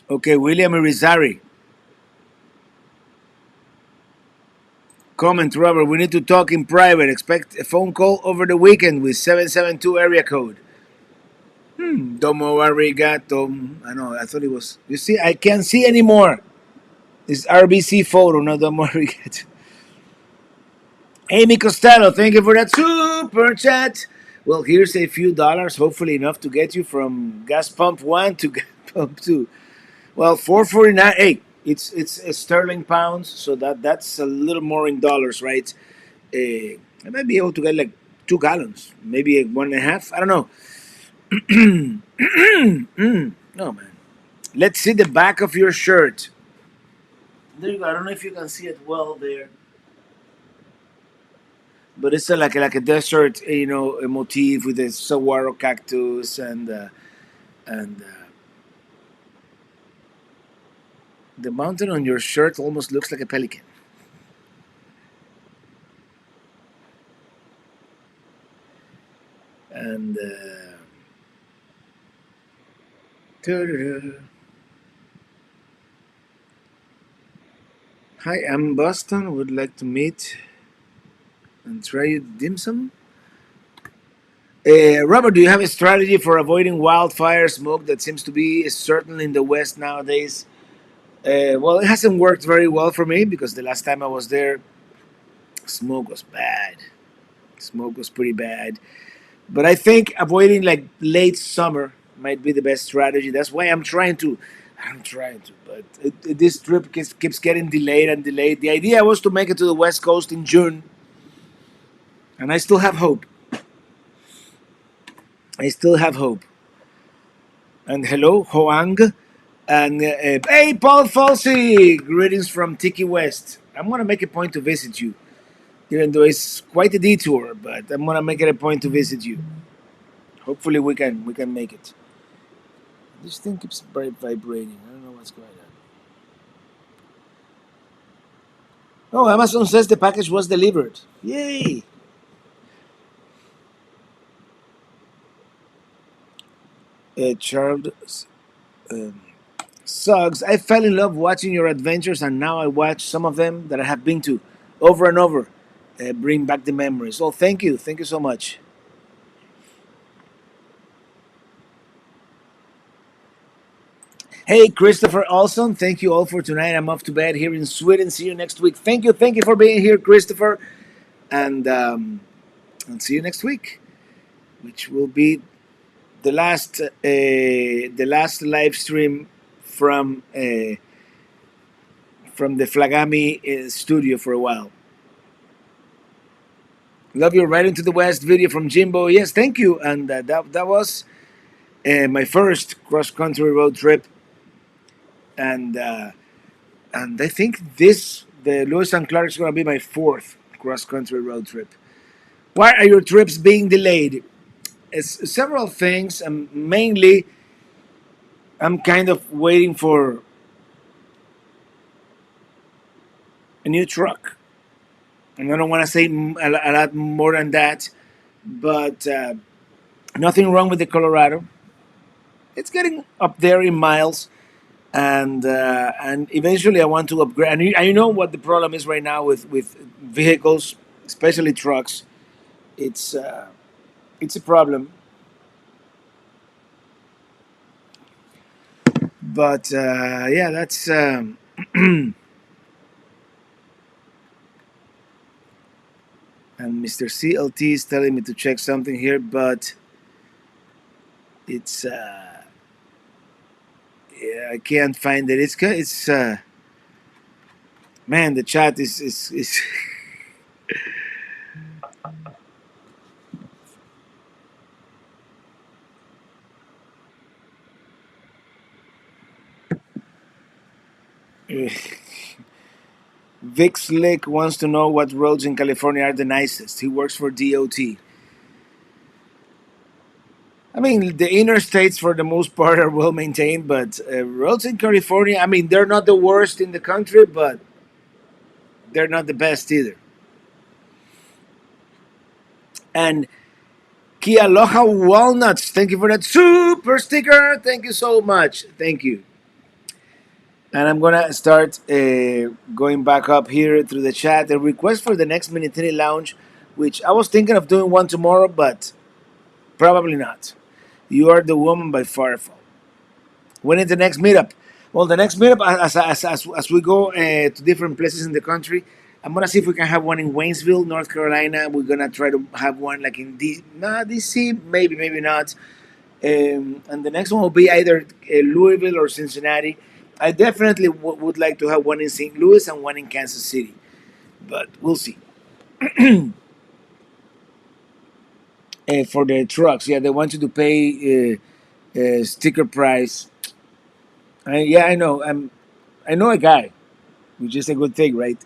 A: Okay, William Irizarry. Comment, Robert. We need to talk in private. Expect a phone call over the weekend with 772 area code. Domo arigato. I know. I thought it was. You see, I can't see anymore. It's RBC photo, not domo arigato. Amy Costello, thank you for that super chat. Well, here's a few dollars, hopefully enough to get you from gas pump one to gas pump two. Well, 4.49. Hey, it's sterling pounds, so that's a little more in dollars, right? I might be able to get like 2 gallons, maybe 1.5. I don't know. No, man. Let's see the back of your shirt. There you go. I don't know if you can see it well there, but it's like a desert, a motif with a saguaro cactus and the mountain on your shirt almost looks like a pelican. And hi, I'm Boston. Would like to meet and try dim sum. Robert, do you have a strategy for avoiding wildfire smoke that seems to be certain in the West nowadays? Well, it hasn't worked very well for me because the last time I was there, smoke was bad. Smoke was pretty bad. But I think avoiding like late summer might be the best strategy. That's why I'm trying to. I'm trying to, but this trip keeps getting delayed and delayed. The idea was to make it to the West Coast in June, and I still have hope. I still have hope. And hello, Hoang. And hey, Paul Falsey, greetings from Tiki West. I'm gonna make a point to visit you, even though it's quite a detour. But I'm gonna make it a point to visit you. Hopefully, we can make it. This thing keeps vibrating. I don't know what's going on. Oh, Amazon says the package was delivered. Yay! Charles um, Suggs, I fell in love watching your adventures, and now I watch some of them that I have been to over and over. Bring back the memories. Oh, thank you. Thank you so much. Hey, Christopher Olson, thank you all for tonight. I'm off to bed here in Sweden. See you next week. Thank you. Thank you for being here, Christopher. And see you next week, which will be the last live stream from from the Flagami studio for a while. Love your Riding to the West video from Jimbo. Yes, thank you. And that was my first cross country road trip, and and I think the Lewis and Clark is going to be my fourth cross country road trip. Why are your trips being delayed? It's several things, and mainly I'm kind of waiting for a new truck. And I don't want to say a lot more than that, but nothing wrong with the Colorado. It's getting up there in miles, and eventually I want to upgrade. And you know what the problem is right now with vehicles, especially trucks. It's uh, it's a problem. But yeah, that's and Mr. CLT is telling me to check something here, but it's yeah, I can't find it. It's man, the chat is Vic Slick wants to know what roads in California are the nicest. He works for DOT. I mean, the interstates for the most part are well maintained, but roads in California, I mean, they're not the worst in the country, but they're not the best either. And Kia Aloha Walnuts, thank you for that super sticker. Thank you so much. Thank you. And I'm gonna start going back up here through the chat. A request for the next Minitini Lounge, which I was thinking of doing one tomorrow, but probably not. You are the woman by far. When is the next meetup? Well, the next meetup, as we go to different places in the country, I'm gonna see if we can have one in Waynesville, North Carolina. We're gonna try to have one like in DC, maybe, maybe not. And the next one will be either Louisville or Cincinnati. I definitely would like to have one in St. Louis and one in Kansas City, but we'll see. For the trucks, yeah, they want you to pay sticker price. Yeah, I know. I know a guy, which is a good thing, right?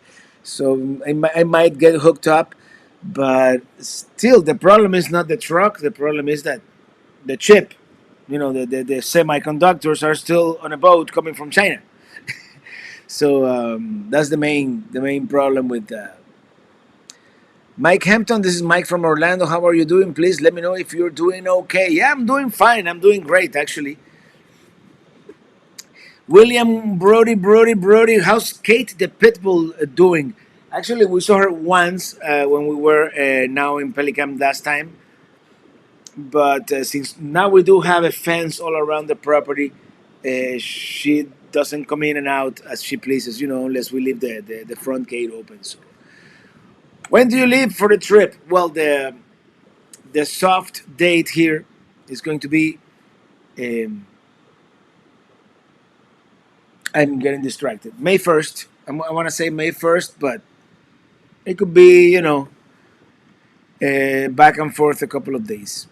A: So I might get hooked up, but still, the problem is not the truck. The problem is that the chip, the semiconductors are still on a boat coming from China. So that's the main problem with Mike Hampton. This is Mike from Orlando. How are you doing? Please let me know if you're doing okay. Yeah, I'm doing fine. I'm doing great, actually. William Brody. How's Kate the Pitbull doing? Actually, we saw her once when we were now in Pelican last time. But since now we do have a fence all around the property, she doesn't come in and out as she pleases, unless we leave the front gate open. So, when do you leave for the trip? Well, the soft date here is going to be. Um, I'm getting distracted. May 1st. I want to say May 1st, but it could be, back and forth a couple of days.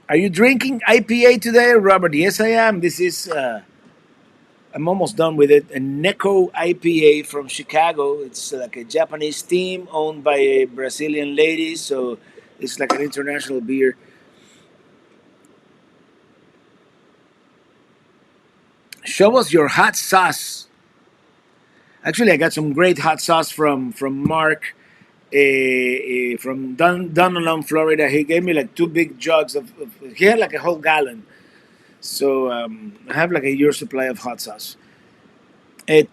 A: Are you drinking IPA today, Robert? Yes, I am. This is I'm almost done with it. A Neko IPA from Chicago. It's like a Japanese team owned by a Brazilian lady, so it's like an international beer. Show us your hot sauce. Actually, I got some great hot sauce from Mark from Dunalone, Florida. He gave me like two big jugs of he had like a whole gallon. So I have like a year supply of hot sauce.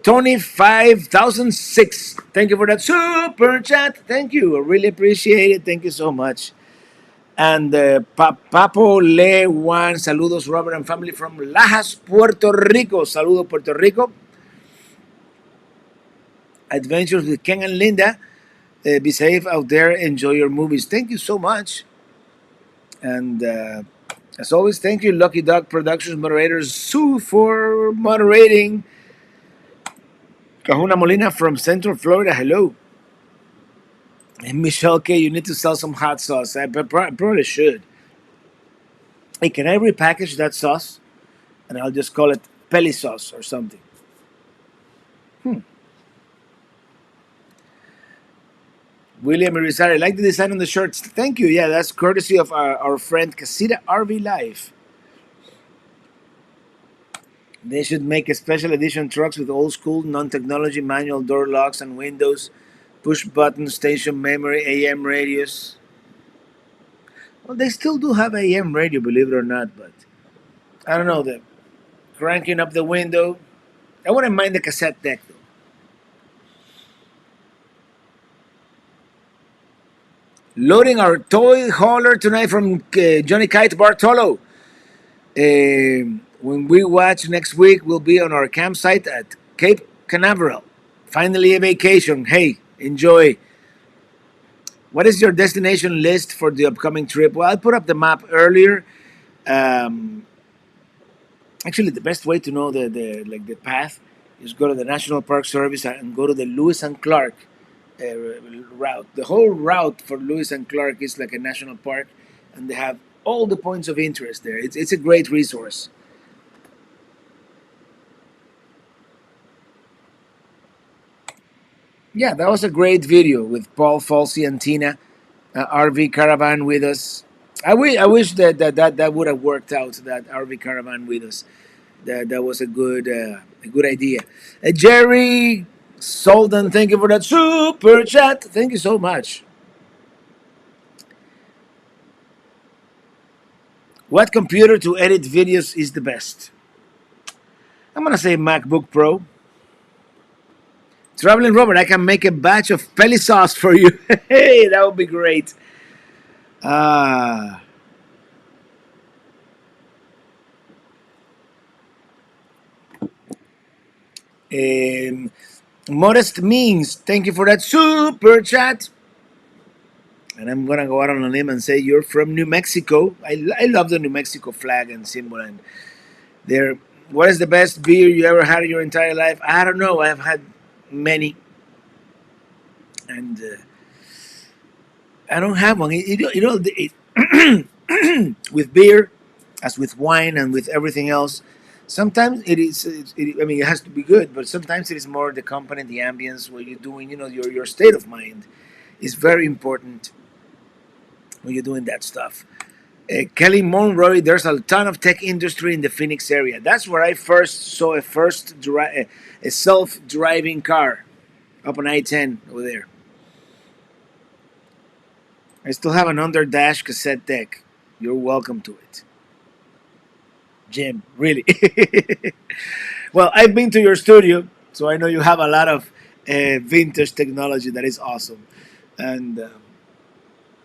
A: Tony 5006. Thank you for that super chat. Thank you. I really appreciate it. Thank you so much. And Papo Le Juan. Saludos, Robert and family from Lajas, Puerto Rico. Saludos, Puerto Rico. Adventures with Ken and Linda. Be safe out there. Enjoy your movies. Thank you so much. And as always, thank you, Lucky Dog Productions moderators, Sue, for moderating. Kahuna Molina from Central Florida. Hello. And Michelle K, you need to sell some hot sauce. I probably should. Hey, can I repackage that sauce? And I'll just call it Peli sauce or something. Hmm. William Irizarry, I like the design on the shirts. Thank you. Yeah, that's courtesy of our friend Casita RV Life. They should make a special edition trucks with old school, non technology manual door locks and windows, push button station memory, AM radios. Well, they still do have AM radio, believe it or not, but I don't know. cranking up the window. I wouldn't mind the cassette deck though. Loading our toy hauler tonight from Johnny Kite Bartolo. When we watch next week, we'll be on our campsite at Cape Canaveral. Finally, a vacation. Hey, enjoy. What is your destination list for the upcoming trip? Well, I put up the map earlier. Um, Actually, the best way to know the path is go to the National Park Service and go to the Lewis and Clark uh, route. The whole route for Lewis and Clark is like a national park, and they have all the points of interest there. It's a great resource. Yeah, that was a great video with Paul Falsey and Tina, RV Caravan with us. I wish that would have worked out, that RV Caravan with us. That was a good idea. Jerry Solden, thank you for that super chat. Thank you so much. What computer to edit videos is the best? I'm gonna say MacBook Pro. Traveling Robert, I can make a batch of peli sauce for you. Hey, that would be great. Ah, um, Modest Means, thank you for that super chat. And I'm gonna go out on a limb and say you're from New Mexico. I love the New Mexico flag and symbol. And there, what is the best beer you ever had in your entire life? I don't know. I've had many, and I don't have one. With beer, as with wine and with everything else, sometimes it is. I mean, it has to be good, but sometimes it is more the company, the ambience, what you're doing. Your state of mind is very important when you're doing that stuff. Kelly Monroy, there's a ton of tech industry in the Phoenix area. That's where I first saw a self-driving car up on I-10 over there. I still have an underdash cassette deck. You're welcome to it. Jim, really. Well, I've been to your studio, so I know you have a lot of vintage technology that is awesome. And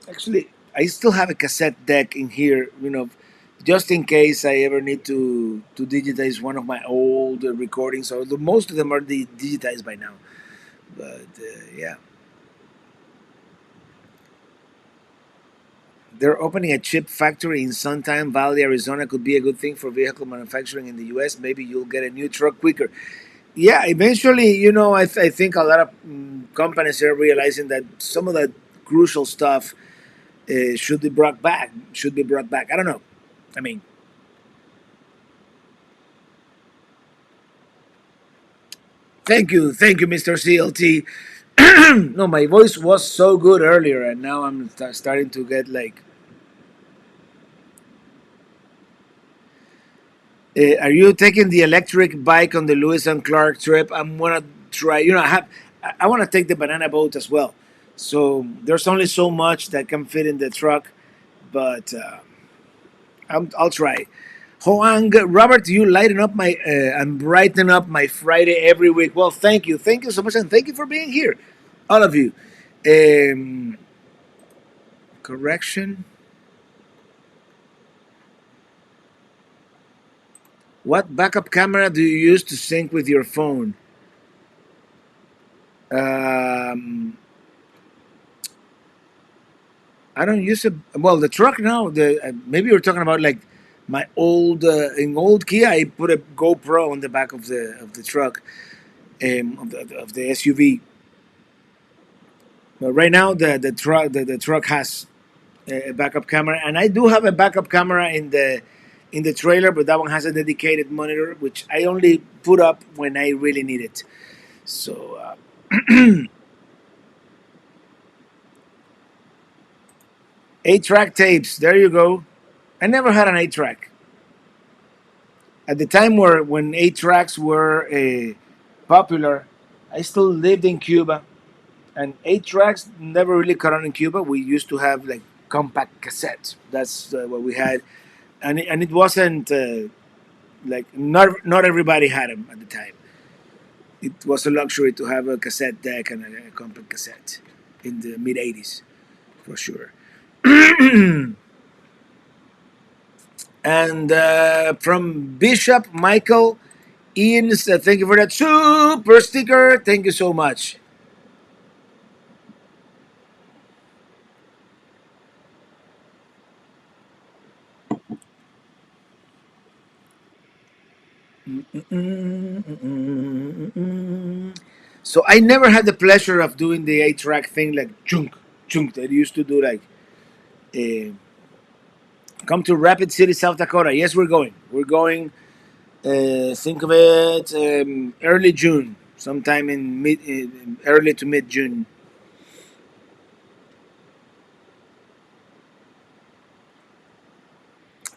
A: actually, I still have a cassette deck in here, just in case I ever need to digitize one of my old recordings. So most of them are digitized by now. But yeah, they're opening a chip factory in Suntan Valley, Arizona. Could be a good thing for vehicle manufacturing in the U.S. Maybe you'll get a new truck quicker. Yeah, eventually, I think a lot of companies are realizing that some of that crucial stuff should be brought back. Should be brought back. I don't know. I mean, thank you, Mr. CLT. No, my voice was so good earlier, and now I'm starting to get like. Are you taking the electric bike on the Lewis and Clark trip? I'm gonna try. I want to take the banana boat as well. So there's only so much that can fit in the truck, but I'll try. Hoang, Robert, you lighten up my and brighten up my Friday every week. Well, thank you so much, and thank you for being here, all of you. Um, Correction. What backup camera do you use to sync with your phone? Um, I don't use it. Well, the truck now. The maybe you're talking about like my old in old Kia. I put a GoPro on the back of the truck, of the SUV. But right now, the truck has a backup camera, and I do have a backup camera in the trailer, but that one has a dedicated monitor, which I only put up when I really need it. So, 8-track tapes. There you go. I never had an 8-track. At the time when 8 tracks were popular, I still lived in Cuba, and 8 tracks never really caught on in Cuba. We used to have like compact cassettes. That's what we had, and it wasn't. Like not everybody had them at the time. It was a luxury to have a cassette deck and a compact cassette in the mid '80s for sure. And from Bishop Michael Ian, thank you for that super sticker. Thank you so much. So I never had the pleasure of doing the 8-track thing like chunk, chunk that I used to do. Like, uh, come to Rapid City, South Dakota. Yes, we're going. We're going. Think of it early June, sometime in early to mid June.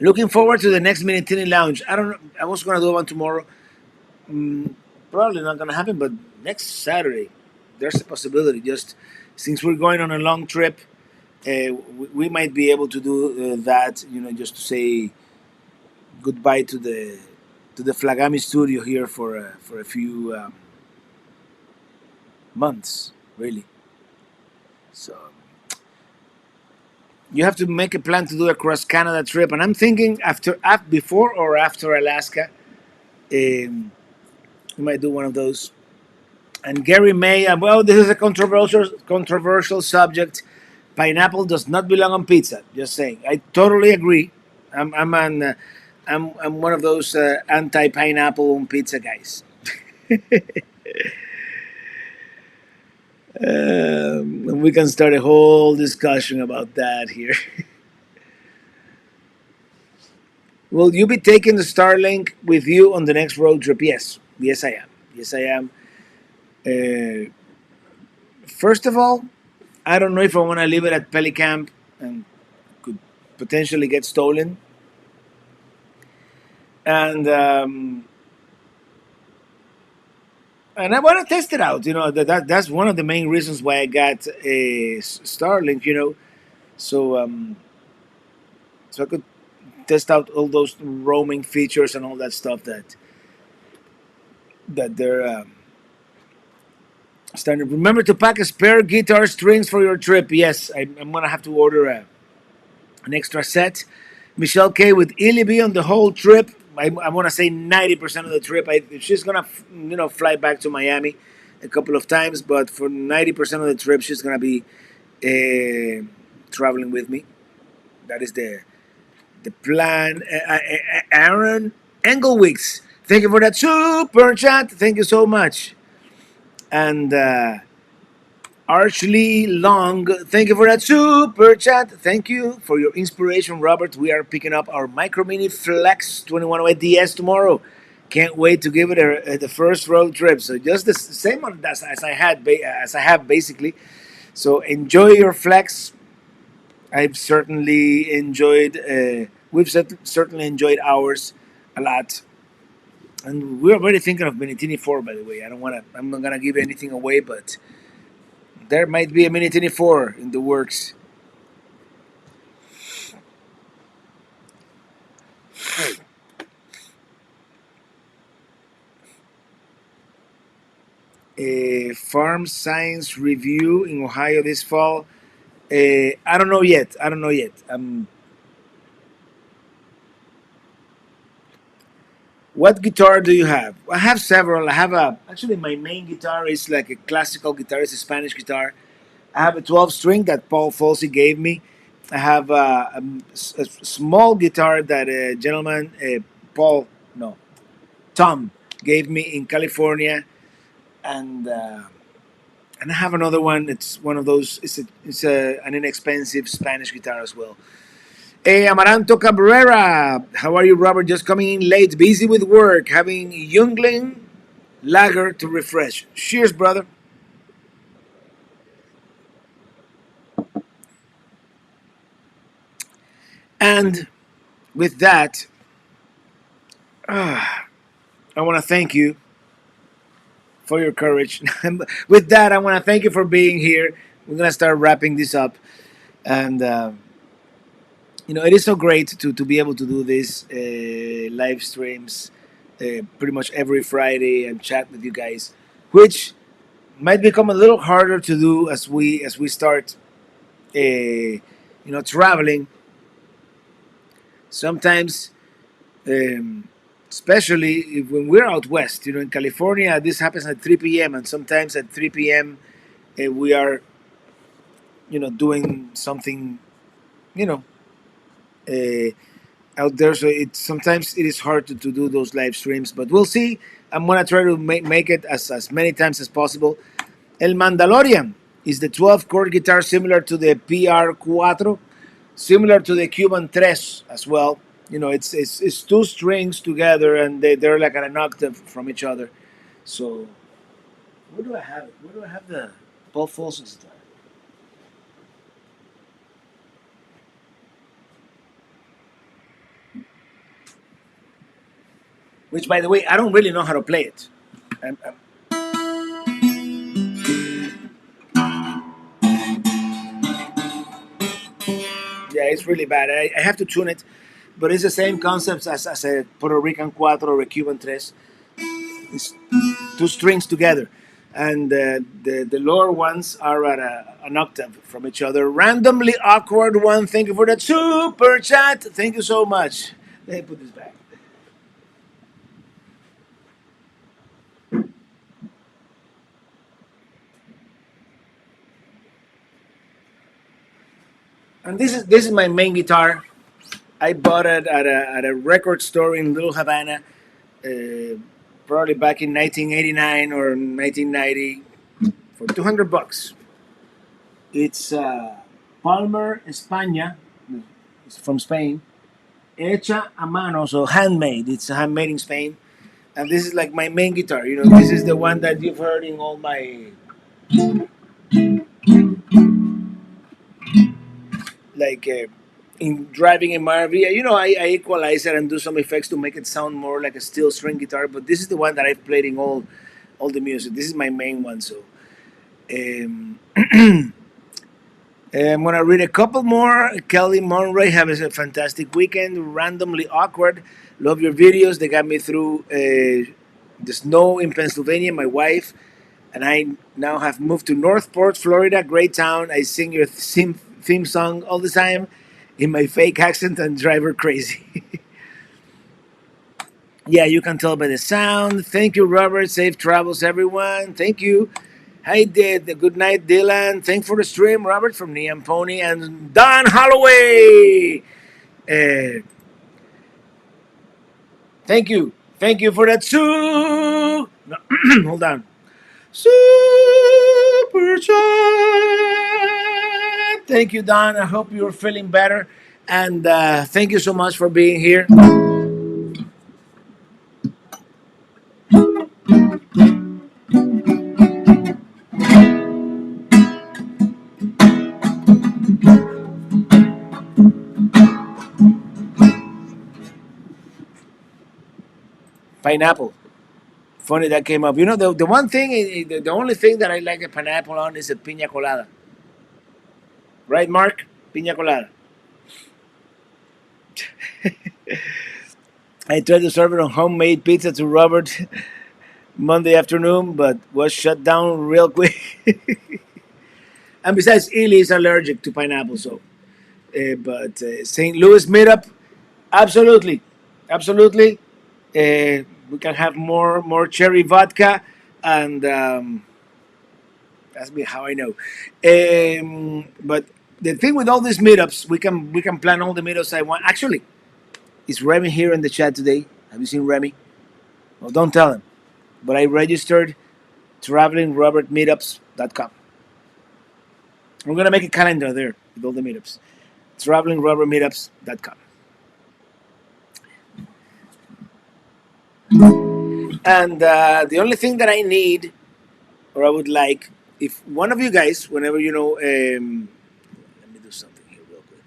A: Looking forward to the next Minitini Lounge. I don't know. I was gonna do one tomorrow. Mm, Probably not gonna happen, but next Saturday, there's a possibility. Just since we're going on a long trip, we might be able to do that. Just to say goodbye to the Flagami studio here for a few months, really. So you have to make a plan to do a cross Canada trip, and I'm thinking before or after Alaska, we might do one of those. And Gary May, well, this is a controversial subject. Pineapple does not belong on pizza. Just saying, I totally agree. I'm one of those anti pineapple on pizza guys. And we can start a whole discussion about that here. Will you be taking the Starlink with you on the next road trip? Yes, yes, I am. Yes, I am. Uh, First of all, I don't know if I want to leave it at Pelicamp and could potentially get stolen. And and I want to test it out. That's one of the main reasons why I got a Starlink. So I could test out all those roaming features and all that stuff that they're starting. Remember to pack a spare guitar strings for your trip. Yes, I'm gonna have to order an extra set. Michelle K with Illy B on the whole trip. I want to say 90% of the trip. She's gonna fly back to Miami a couple of times, but for 90% of the trip, she's gonna be traveling with me. That is the plan. Aaron Engelwicks, thank you for that super chat. Thank you so much. And Archly Long, thank you for that super chat. Thank you for your inspiration, Robert. We are picking up our Micro Mini Flex 2108 DS tomorrow. Can't wait to give it the first road trip. So just the same one as I have basically. So enjoy your Flex. I've certainly enjoyed. Certainly enjoyed ours a lot. And we're already thinking of Minitini 4, by the way. I don't want to. I'm not gonna give anything away, but there might be a Minitini 4 in the works. A farm science review in Ohio this fall. I don't know yet. I don't know yet. What guitar do you have? I have several. I have actually my main guitar is like a classical guitar. It's a Spanish guitar. I have a 12 string that Paul Folsey gave me. I have a small guitar that a gentleman, Paul, no, Tom, gave me in California, and and I have another one. It's one of those. An inexpensive Spanish guitar as well. Hey, Amaranto Cabrera, how are you, Robert? Just coming in late, busy with work, having Youngling Lager to refresh. Cheers, brother. And with that, I want to thank you for your courage. With that, I want to thank you for being here. We're gonna start wrapping this up, and it is so great to be able to do these live streams pretty much every Friday and chat with you guys, which might become a little harder to do as we start, traveling. Sometimes, especially when we're out west, in California, this happens at 3 p.m. and sometimes at 3 p.m. We are, doing something, you know, uh, out there. So sometimes it is hard to do those live streams, but we'll see. I'm gonna try to make it as many times as possible. El Mandalorian is the 12 chord guitar similar to the PR4, similar to the Cuban Tres as well. It's two strings together and they're like at an octave from each other. So where do I have it? Where do I have the Paul Folsom guitar? Which, by the way, I don't really know how to play it. I'm Yeah, it's really bad. I have to tune it, but it's the same concepts as a Puerto Rican cuatro or a Cuban tres. It's two strings together, and the lower ones are at an octave from each other. Randomly awkward one. Thank you for that super chat. Thank you so much. Let me put this back. And this is my main guitar. I bought it at a record store in Little Havana, uh, probably back in 1989 or 1990 for $200. It's Palmer, España. It's from Spain. Hecha a mano, so handmade. It's handmade in Spain. And this is like my main guitar. This is the one that you've heard in all my, like, in driving in Maravilla. I equalize it and do some effects to make it sound more like a steel string guitar. But this is the one that I've played in all the music. This is my main one. So um, I'm gonna read a couple more. Kelly Monroy, have a fantastic weekend. Randomly awkward. Love your videos. They got me through the snow in Pennsylvania. My wife and I now have moved to Northport, Florida. Great town. I sing your theme song all the time in my fake accent and drive her crazy. Yeah, you can tell by the sound. Thank you, Robert. Safe travels, everyone. Thank you. Hi, good night, Dylan. Thanks for the stream, Robert from Neon Pony and Don Holloway. Uh, thank you for that. No, hold on. Super chat. Thank you, Don. I hope you're feeling better, and thank you so much for being here. Pineapple. Funny that came up. The one thing, the only thing that I like a pineapple on is a piña colada. Right, Mark? Piña colada. I tried to serve it on homemade pizza to Robert Monday afternoon, but was shut down real quick. And besides, Ely is allergic to pineapple, so. But St. Louis meetup, absolutely, absolutely. We can have more cherry vodka, and that's me how I know. But the thing with all these meetups, we can plan all the meetups I want. Actually, is Remy here in the chat today? Have you seen Remy? Well, don't tell him. But I registered travelingrobertmeetups.com. We're gonna make a calendar there with all the meetups. Travelingrobertmeetups.com. And the only thing that I need, or I would like, if one of you guys, whenever let me do something here real quick.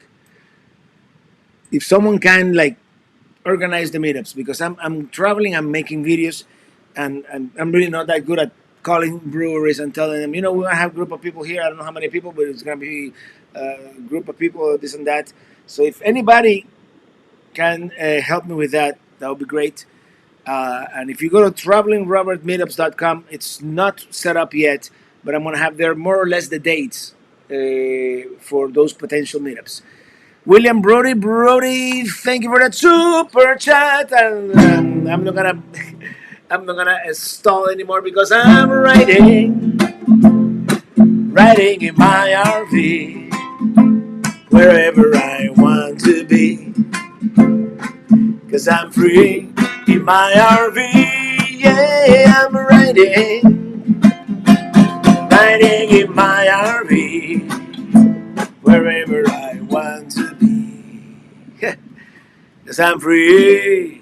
A: If someone can like organize the meetups, because I'm traveling, I'm making videos, and I'm really not that good at calling breweries and telling them, we're gonna have a group of people here. I don't know how many people, but it's gonna be a group of people, this and that. So if anybody can help me with that, that would be great. And if you go to travelingrobertmeetups.com, it's not set up yet, but I'm going to have there more or less the dates for those potential meetups. William Brody, thank you for that super chat. And I'm not gonna, I'm not gonna stall anymore because I'm riding in my RV wherever I want to be. Cause I'm free in my RV. Yeah, I'm riding in my RV wherever I want to be. Cause I'm free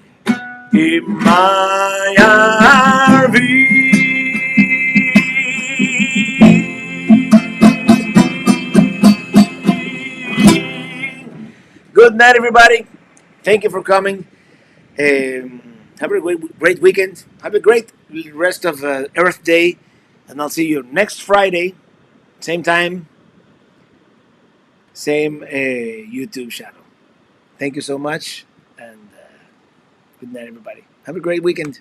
A: in my RV. Good night, everybody. Thank you for coming. Have a great weekend. Have a great rest of Earth Day. And I'll see you next Friday, same time, same YouTube channel. Thank you so much. And good night, everybody. Have a great weekend.